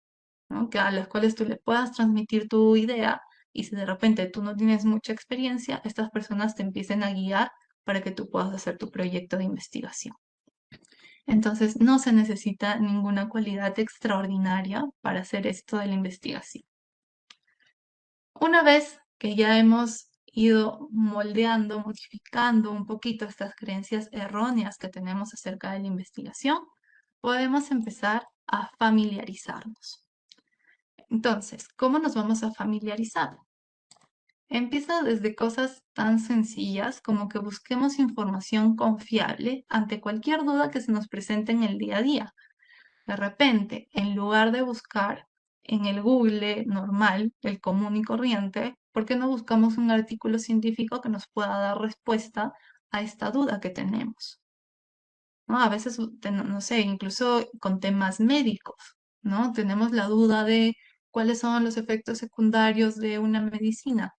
¿no? Que a las cuales tú le puedas transmitir tu idea, y si de repente tú no tienes mucha experiencia, estas personas te empiecen a guiar para que tú puedas hacer tu proyecto de investigación. Entonces, no se necesita ninguna cualidad extraordinaria para hacer esto de la investigación. Una vez que ya hemos ido moldeando, modificando un poquito estas creencias erróneas que tenemos acerca de la investigación, podemos empezar a familiarizarnos. Entonces, ¿cómo nos vamos a familiarizar? Empieza desde cosas tan sencillas como que busquemos información confiable ante cualquier duda que se nos presente en el día a día. De repente, en lugar de buscar en el Google normal, el común y corriente, ¿por qué no buscamos un artículo científico que nos pueda dar respuesta a esta duda que tenemos? ¿No? A veces, no sé, incluso con temas médicos, ¿no? Tenemos la duda de cuáles son los efectos secundarios de una medicina.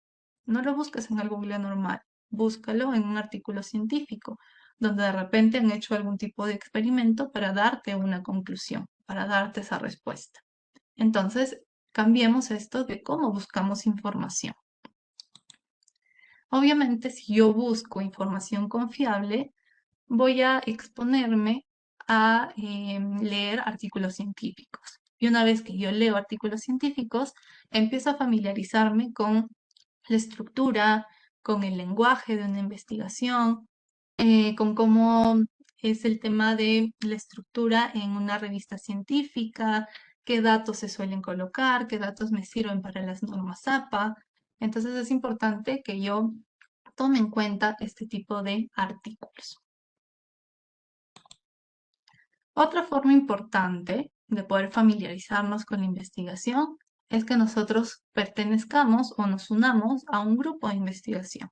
No lo busques en el Google normal, búscalo en un artículo científico, donde de repente han hecho algún tipo de experimento para darte una conclusión, para darte esa respuesta. Entonces, cambiemos esto de cómo buscamos información. Obviamente, si yo busco información confiable, voy a exponerme a leer artículos científicos. Y una vez que yo leo artículos científicos, empiezo a familiarizarme con la estructura, con el lenguaje de una investigación, con cómo es el tema de la estructura en una revista científica, qué datos se suelen colocar, qué datos me sirven para las normas APA. Entonces es importante que yo tome en cuenta este tipo de artículos. Otra forma importante de poder familiarizarnos con la investigación es que nosotros pertenezcamos o nos unamos a un grupo de investigación.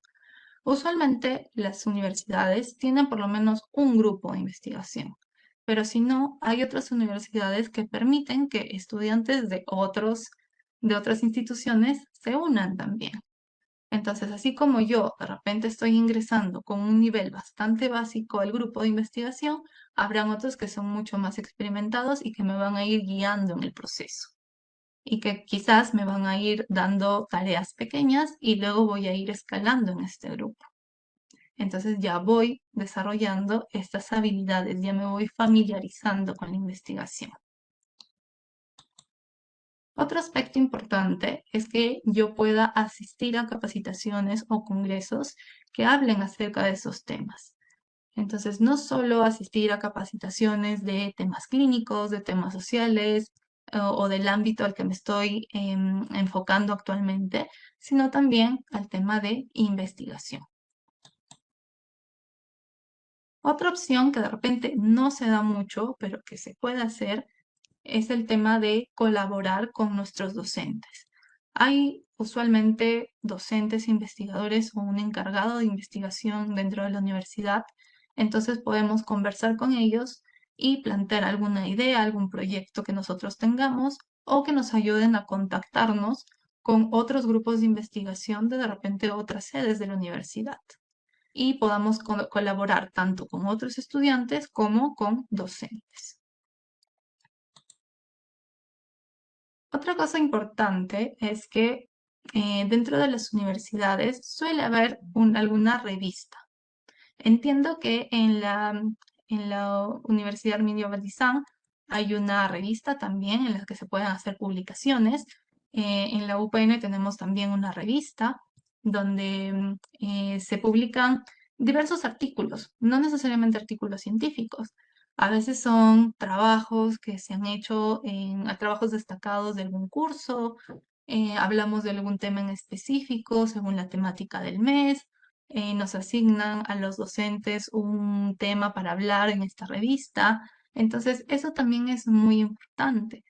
Usualmente las universidades tienen por lo menos un grupo de investigación, pero si no, hay otras universidades que permiten que estudiantes de otras instituciones se unan también. Entonces, así como yo de repente estoy ingresando con un nivel bastante básico al grupo de investigación, habrán otros que son mucho más experimentados y que me van a ir guiando en el proceso, y que quizás me van a ir dando tareas pequeñas y luego voy a ir escalando en este grupo. Entonces ya voy desarrollando estas habilidades, ya me voy familiarizando con la investigación. Otro aspecto importante es que yo pueda asistir a capacitaciones o congresos que hablen acerca de esos temas. Entonces, no solo asistir a capacitaciones de temas clínicos, de temas sociales o del ámbito al que me estoy enfocando actualmente, sino también al tema de investigación. Otra opción que de repente no se da mucho, pero que se puede hacer, es el tema de colaborar con nuestros docentes. Hay usualmente docentes investigadores o un encargado de investigación dentro de la universidad, entonces podemos conversar con ellos y plantear alguna idea, algún proyecto que nosotros tengamos, o que nos ayuden a contactarnos con otros grupos de investigación de repente otras sedes de la universidad, y podamos colaborar tanto con otros estudiantes como con docentes. Otra cosa importante es que dentro de las universidades suele haber alguna revista. Entiendo que en la Universidad Arminio Baldizán hay una revista también en la que se pueden hacer publicaciones. En la UPN tenemos también una revista donde se publican diversos artículos, no necesariamente artículos científicos. A veces son trabajos que se han hecho trabajos destacados de algún curso, hablamos de algún tema en específico según la temática del mes. Nos asignan a los docentes un tema para hablar en esta revista. Entonces, eso también es muy importante.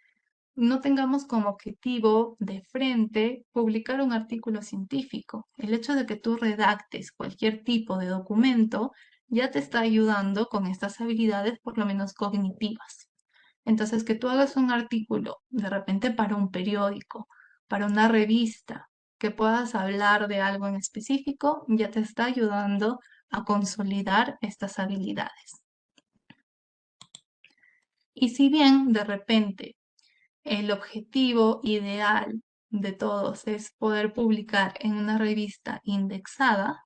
no tengamos como objetivo de frente publicar un artículo científico. El hecho de que tú redactes cualquier tipo de documento ya te está ayudando con estas habilidades, por lo menos cognitivas. Entonces, que tú hagas un artículo de repente para un periódico, para una revista, que puedas hablar de algo en específico, ya te está ayudando a consolidar estas habilidades. Y si bien de repente el objetivo ideal de todos es poder publicar en una revista indexada,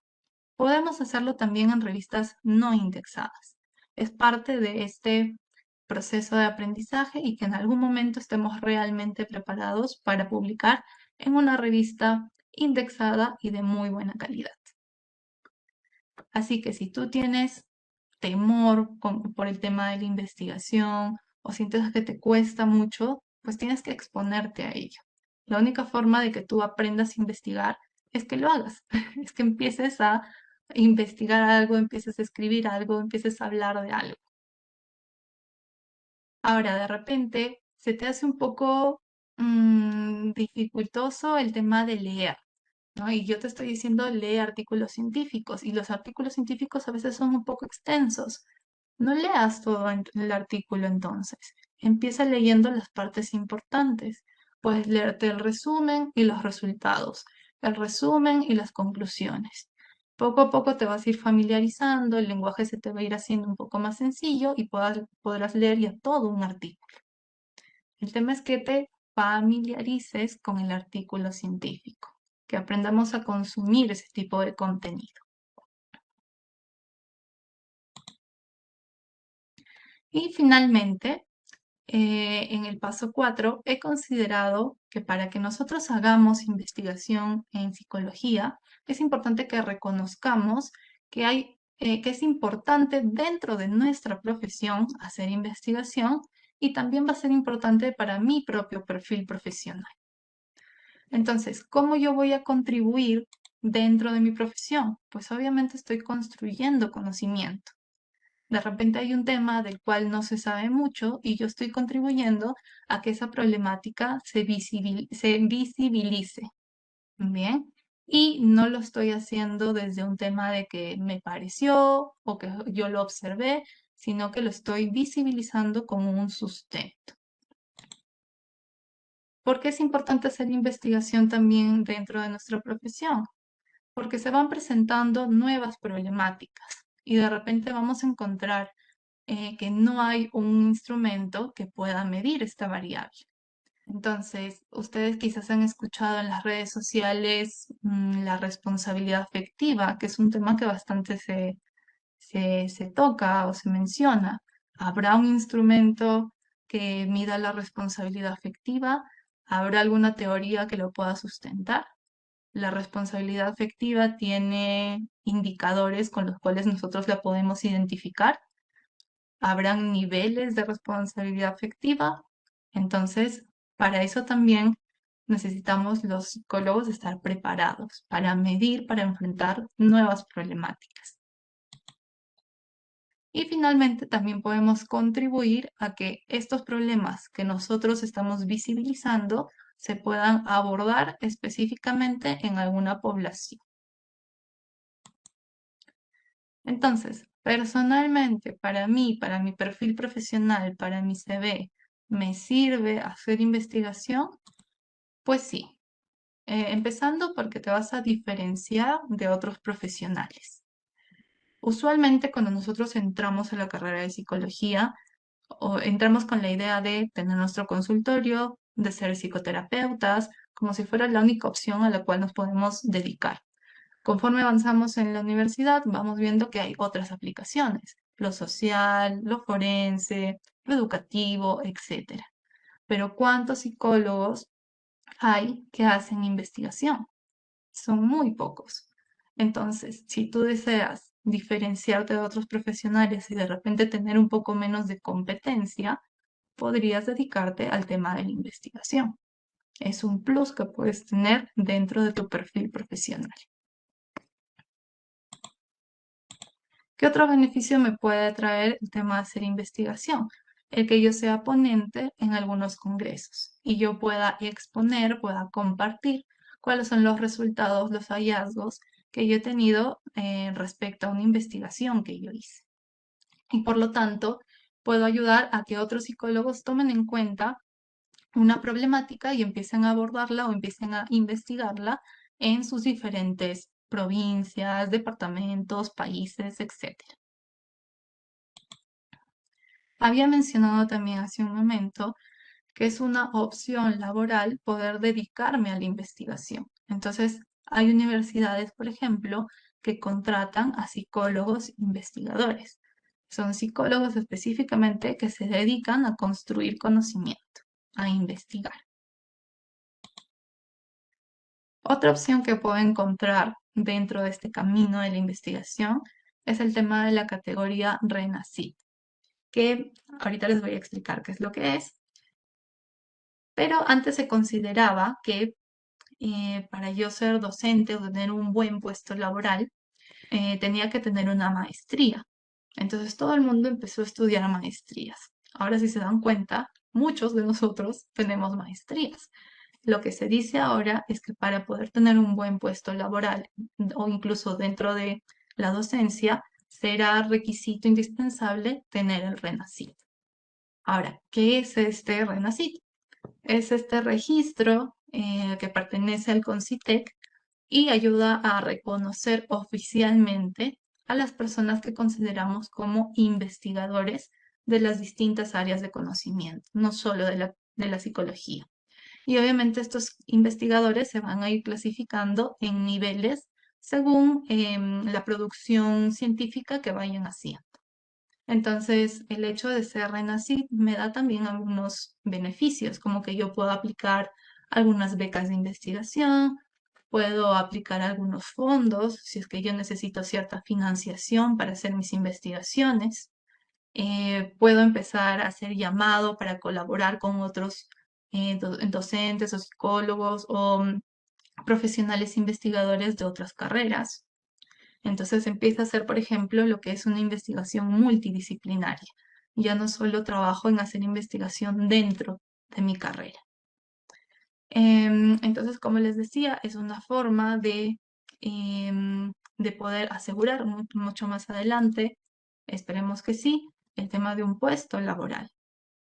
podemos hacerlo también en revistas no indexadas. Es parte de este proceso de aprendizaje y que en algún momento estemos realmente preparados para publicar en una revista indexada y de muy buena calidad. Así que si tú tienes temor por el tema de la investigación o sientes que te cuesta mucho, pues tienes que exponerte a ello. La única forma de que tú aprendas a investigar es que lo hagas, es que empieces a investigar algo, empieces a escribir algo, empieces a hablar de algo. Ahora, de repente, se te hace un poco dificultoso el tema de leer, ¿no? Y yo te estoy diciendo, lee artículos científicos, y los artículos científicos a veces son un poco extensos. No leas todo el artículo entonces. Empieza leyendo las partes importantes. Puedes leerte el resumen y los resultados, el resumen y las conclusiones. Poco a poco te vas a ir familiarizando, el lenguaje se te va a ir haciendo un poco más sencillo y podrás leer ya todo un artículo. El tema es que te familiarices con el artículo científico, que aprendamos a consumir ese tipo de contenido. Y finalmente, en el paso 4, he considerado que para que nosotros hagamos investigación en psicología, es importante que reconozcamos que es importante dentro de nuestra profesión hacer investigación y también va a ser importante para mi propio perfil profesional. Entonces, ¿cómo yo voy a contribuir dentro de mi profesión? Pues obviamente estoy construyendo conocimiento. De repente hay un tema del cual no se sabe mucho y yo estoy contribuyendo a que esa problemática se visibilice, ¿bien? Y no lo estoy haciendo desde un tema de que me pareció o que yo lo observé, sino que lo estoy visibilizando como un sustento. ¿Por qué es importante hacer investigación también dentro de nuestra profesión? Porque se van presentando nuevas problemáticas y de repente vamos a encontrar que no hay un instrumento que pueda medir esta variable. Entonces, ustedes quizás han escuchado en las redes sociales la responsabilidad afectiva, que es un tema que bastante se toca o se menciona. ¿Habrá un instrumento que mida la responsabilidad afectiva? ¿Habrá alguna teoría que lo pueda sustentar? La responsabilidad afectiva tiene indicadores con los cuales nosotros la podemos identificar. Habrán niveles de responsabilidad afectiva. Entonces, para eso también necesitamos los psicólogos estar preparados para medir, para enfrentar nuevas problemáticas. Y finalmente también podemos contribuir a que estos problemas que nosotros estamos visibilizando se puedan abordar específicamente en alguna población. Entonces, personalmente, para mí, para mi perfil profesional, para mi CV, ¿me sirve hacer investigación? Pues sí, empezando porque te vas a diferenciar de otros profesionales. Usualmente cuando nosotros entramos a la carrera de psicología, o entramos con la idea de tener nuestro consultorio, de ser psicoterapeutas, como si fuera la única opción a la cual nos podemos dedicar. Conforme avanzamos en la universidad, vamos viendo que hay otras aplicaciones, lo social, lo forense, lo educativo, etc. Pero ¿cuántos psicólogos hay que hacen investigación? Son muy pocos. Entonces, si tú deseas diferenciarte de otros profesionales y de repente tener un poco menos de competencia, podrías dedicarte al tema de la investigación. Es un plus que puedes tener dentro de tu perfil profesional. ¿Qué otro beneficio me puede traer el tema de hacer investigación? el que yo sea ponente en algunos congresos y yo pueda exponer, pueda compartir cuáles son los resultados, los hallazgos que yo he tenido respecto a una investigación que yo hice. Y por lo tanto, puedo ayudar a que otros psicólogos tomen en cuenta una problemática y empiecen a abordarla o empiecen a investigarla en sus diferentes provincias, departamentos, países, etc. Había mencionado también hace un momento que es una opción laboral poder dedicarme a la investigación. Entonces, hay universidades, por ejemplo, que contratan a psicólogos investigadores. Son psicólogos específicamente que se dedican a construir conocimiento, a investigar. Otra opción que puedo encontrar dentro de este camino de la investigación es el tema de la categoría RENACID, que ahorita les voy a explicar qué es lo que es, pero antes se consideraba que para yo ser docente o tener un buen puesto laboral, tenía que tener una maestría. Entonces todo el mundo empezó a estudiar maestrías. Ahora, si se dan cuenta, muchos de nosotros tenemos maestrías. Lo que se dice ahora es que para poder tener un buen puesto laboral o incluso dentro de la docencia, será requisito indispensable tener el RENACID. Ahora, ¿qué es este RENACID? Es este registro que pertenece al CONCITEC y ayuda a reconocer oficialmente a las personas que consideramos como investigadores de las distintas áreas de conocimiento, no solo de la psicología. Y obviamente estos investigadores se van a ir clasificando en niveles según la producción científica que vayan haciendo. Entonces, el hecho de ser RENACID me da también algunos beneficios, como que yo puedo aplicar algunas becas de investigación, puedo aplicar algunos fondos si es que yo necesito cierta financiación para hacer mis investigaciones. Puedo empezar a hacer llamado para colaborar con otros docentes o psicólogos o profesionales investigadores de otras carreras. Entonces empieza a ser, por ejemplo, lo que es una investigación multidisciplinaria. Ya no solo trabajo en hacer investigación dentro de mi carrera. Entonces, como les decía, es una forma de poder asegurar mucho más adelante, esperemos que sí, el tema de un puesto laboral,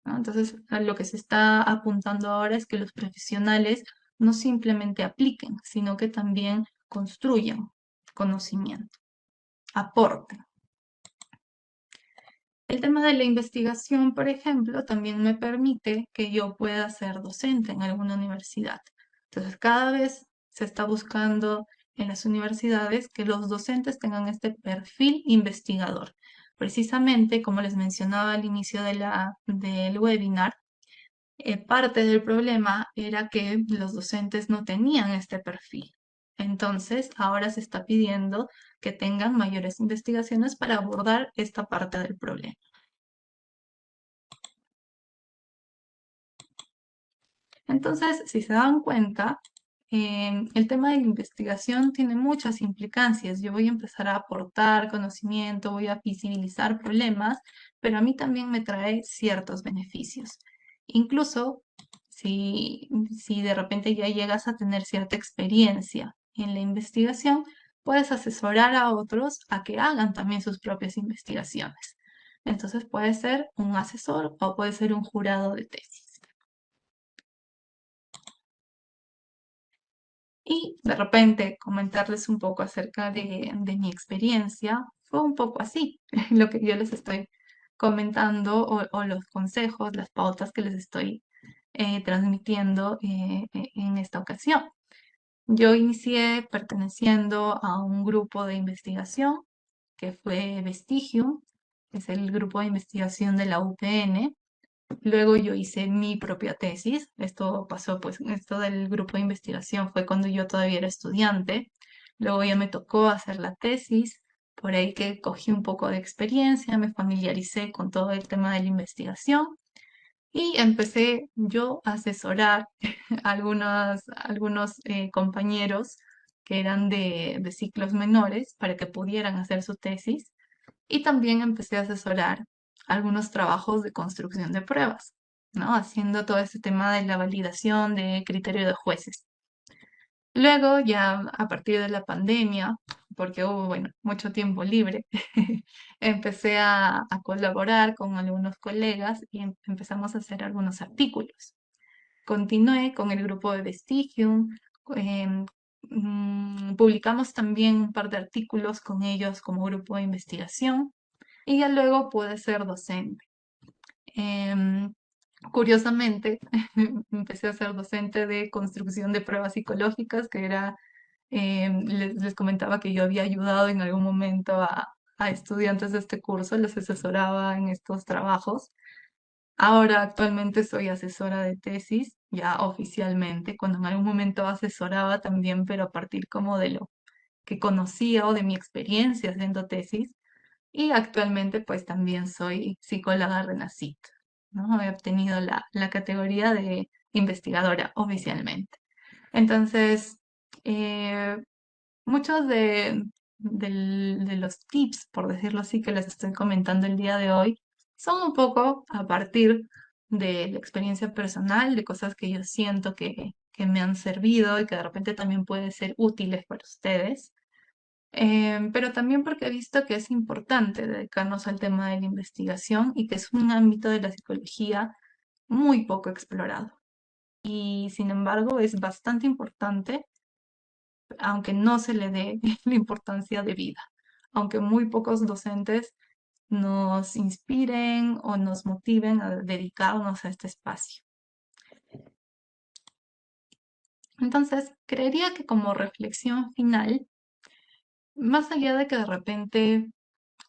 ¿no? Entonces, a lo que se está apuntando ahora es que los profesionales no simplemente apliquen, sino que también construyan conocimiento, aporten. El tema de la investigación, por ejemplo, también me permite que yo pueda ser docente en alguna universidad. Entonces, cada vez se está buscando en las universidades que los docentes tengan este perfil investigador. Precisamente, como les mencionaba al inicio del webinar, parte del problema era que los docentes no tenían este perfil. Entonces, ahora se está pidiendo que tengan mayores investigaciones para abordar esta parte del problema. Entonces, si se dan cuenta, el tema de la investigación tiene muchas implicancias. Yo voy a empezar a aportar conocimiento, voy a visibilizar problemas, pero a mí también me trae ciertos beneficios. Incluso si de repente ya llegas a tener cierta experiencia en la investigación, puedes asesorar a otros a que hagan también sus propias investigaciones. Entonces puede ser un asesor o puede ser un jurado de tesis. Y de repente comentarles un poco acerca de mi experiencia fue un poco así, lo que yo les estoy comentando o los consejos, las pautas que les estoy transmitiendo en esta ocasión. Yo inicié perteneciendo a un grupo de investigación que fue Vestigium, que es el grupo de investigación de la UPN. Luego yo hice mi propia tesis. Esto pasó, pues, esto del grupo de investigación fue cuando yo todavía era estudiante. Luego ya me tocó hacer la tesis, por ahí que cogí un poco de experiencia, me familiaricé con todo el tema de la investigación y empecé yo a asesorar a algunos compañeros que eran de ciclos menores para que pudieran hacer su tesis. Y también empecé a asesorar algunos trabajos de construcción de pruebas, ¿no? Haciendo todo este tema de la validación de criterio de jueces. Luego, ya a partir de la pandemia, porque hubo, bueno, mucho tiempo libre, empecé a colaborar con algunos colegas y empezamos a hacer algunos artículos. Continué con el grupo de Vestigium, em, publicamos también un par de artículos con ellos como grupo de investigación y ya luego pude ser docente. Em, Curiosamente, empecé a ser docente de construcción de pruebas psicológicas, que era, les comentaba que yo había ayudado en algún momento a estudiantes de este curso, les asesoraba en estos trabajos. Ahora actualmente soy asesora de tesis, ya oficialmente, cuando en algún momento asesoraba también, pero a partir como de lo que conocía o de mi experiencia haciendo tesis. Y actualmente pues también soy psicóloga Renacit, ¿no? He obtenido la categoría de investigadora oficialmente. Entonces, eh, muchos de los tips, por decirlo así, que les estoy comentando el día de hoy, son un poco a partir de la experiencia personal, de cosas que yo siento que me han servido y que de repente también pueden ser útiles para ustedes. Pero también porque he visto que es importante dedicarnos al tema de la investigación y que es un ámbito de la psicología muy poco explorado. Y sin embargo es bastante importante, aunque no se le dé la importancia debida, aunque muy pocos docentes nos inspiren o nos motiven a dedicarnos a este espacio. Entonces, creería que como reflexión final, más allá de que de repente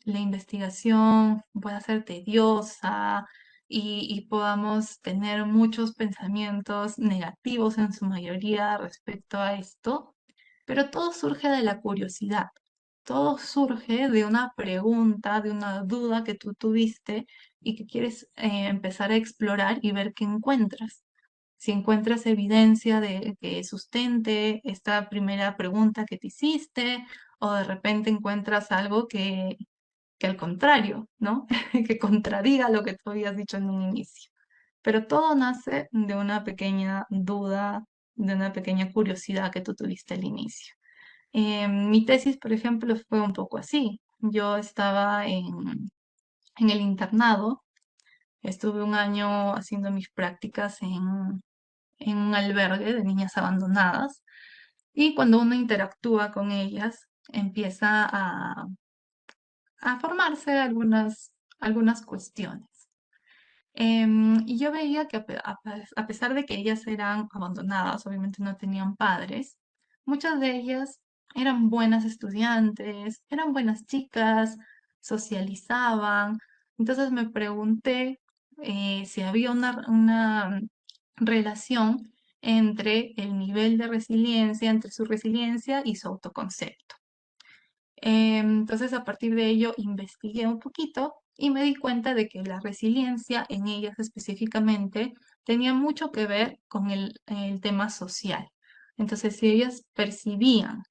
la investigación pueda ser tediosa y podamos tener muchos pensamientos negativos en su mayoría respecto a esto, pero todo surge de la curiosidad, todo surge de una pregunta, de una duda que tú tuviste y que quieres empezar a explorar y ver qué encuentras. Si encuentras evidencia de que sustente esta primera pregunta que te hiciste, o de repente encuentras algo que al contrario, ¿no? Que contradiga lo que tú habías dicho en un inicio. Pero todo nace de una pequeña duda, de una pequeña curiosidad que tú tuviste al inicio. Mi tesis, por ejemplo, fue un poco así. Yo estaba en el internado, estuve un año haciendo mis prácticas en un albergue de niñas abandonadas y cuando uno interactúa con ellas, empieza a formarse algunas cuestiones. Y yo veía que a pesar de que ellas eran abandonadas, obviamente no tenían padres, muchas de ellas eran buenas estudiantes, eran buenas chicas, socializaban. Entonces me pregunté si había una relación entre el nivel de resiliencia, entre su resiliencia y su autoconcepto. Entonces, a partir de ello, investigué un poquito y me di cuenta de que la resiliencia en ellas específicamente tenía mucho que ver con el tema social. Entonces, si ellas percibían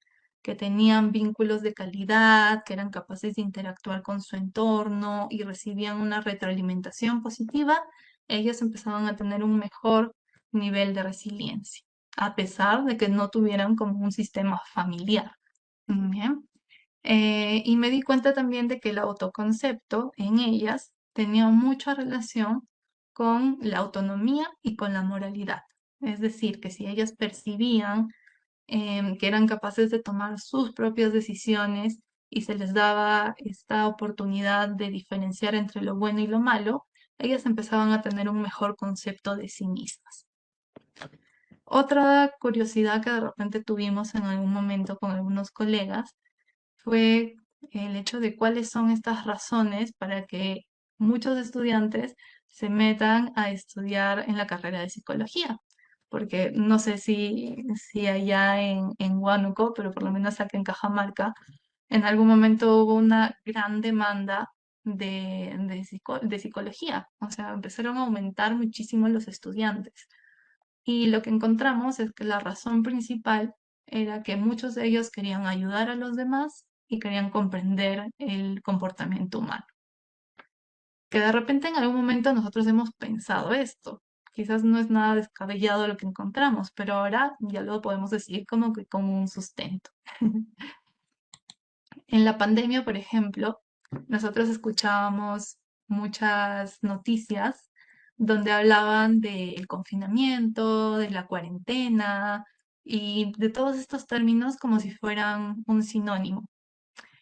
que tenían vínculos de calidad, que eran capaces de interactuar con su entorno y recibían una retroalimentación positiva, ellas empezaban a tener un mejor nivel de resiliencia, a pesar de que no tuvieran como un sistema familiar. Bien. Y me di cuenta también de que el autoconcepto en ellas tenía mucha relación con la autonomía y con la moralidad. Es decir, que si ellas percibían que eran capaces de tomar sus propias decisiones y se les daba esta oportunidad de diferenciar entre lo bueno y lo malo, ellas empezaban a tener un mejor concepto de sí mismas. Otra curiosidad que de repente tuvimos en algún momento con algunos colegas fue el hecho de cuáles son estas razones para que muchos estudiantes se metan a estudiar en la carrera de psicología. Porque no sé si allá en Huánuco, pero por lo menos acá en Cajamarca, en algún momento hubo una gran demanda de psicología. O sea, empezaron a aumentar muchísimo los estudiantes. Y lo que encontramos es que la razón principal era que muchos de ellos querían ayudar a los demás y querían comprender el comportamiento humano. que de repente en algún momento nosotros hemos pensado esto. Quizás no es nada descabellado lo que encontramos, pero ahora ya lo podemos decir como que como un sustento. En la pandemia, por ejemplo, nosotros escuchábamos muchas noticias donde hablaban del confinamiento, de la cuarentena y de todos estos términos como si fueran un sinónimo.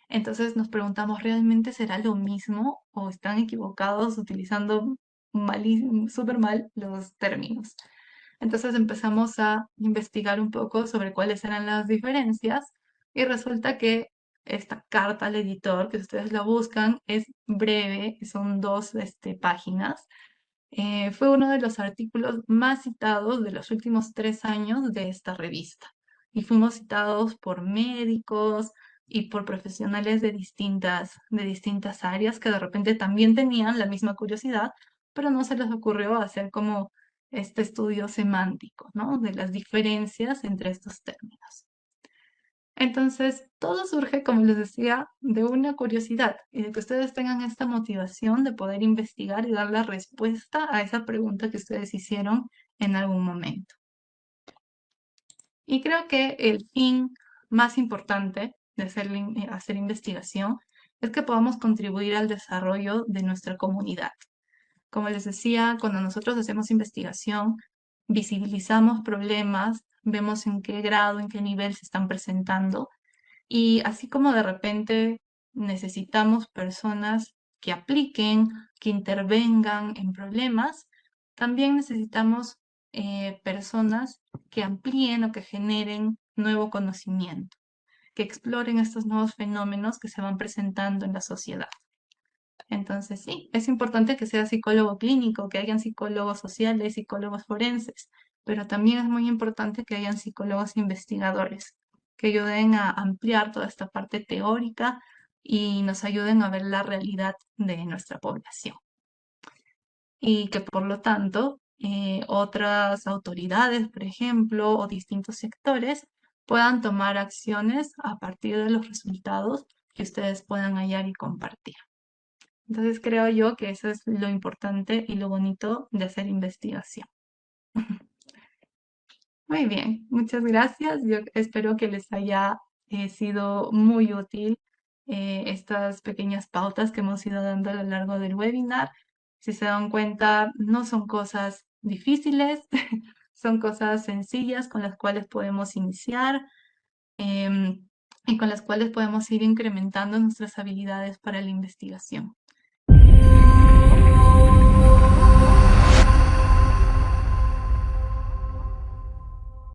Entonces nos preguntamos, ¿realmente será lo mismo o están equivocados utilizando súper mal los términos? Entonces empezamos a investigar un poco sobre cuáles eran las diferencias y resulta que esta carta al editor, que ustedes la buscan, es breve, son dos páginas. Fue uno de los artículos más citados de los últimos 3 años de esta revista. Y fuimos citados por médicos y por profesionales de distintas áreas que de repente también tenían la misma curiosidad, pero no se les ocurrió hacer como este estudio semántico, ¿no? De las diferencias entre estos términos. Entonces, todo surge, como les decía, de una curiosidad y de que ustedes tengan esta motivación de poder investigar y dar la respuesta a esa pregunta que ustedes hicieron en algún momento. Y creo que el fin más importante de hacer investigación es que podamos contribuir al desarrollo de nuestra comunidad. Como les decía, cuando nosotros hacemos investigación, visibilizamos problemas, vemos en qué grado, en qué nivel se están presentando y así como de repente necesitamos personas que apliquen, que intervengan en problemas, también necesitamos personas que amplíen o que generen nuevo conocimiento, que exploren estos nuevos fenómenos que se van presentando en la sociedad. Entonces, sí, es importante que sea psicólogo clínico, que hayan psicólogos sociales, psicólogos forenses, pero también es muy importante que hayan psicólogos investigadores, que ayuden a ampliar toda esta parte teórica y nos ayuden a ver la realidad de nuestra población. Y que por lo tanto, otras autoridades, por ejemplo, o distintos sectores puedan tomar acciones a partir de los resultados que ustedes puedan hallar y compartir. Entonces creo yo que eso es lo importante y lo bonito de hacer investigación. Muy bien, muchas gracias. Yo espero que les haya sido muy útil estas pequeñas pautas que hemos ido dando a lo largo del webinar. Si se dan cuenta, no son cosas difíciles, son cosas sencillas con las cuales podemos iniciar y con las cuales podemos ir incrementando nuestras habilidades para la investigación.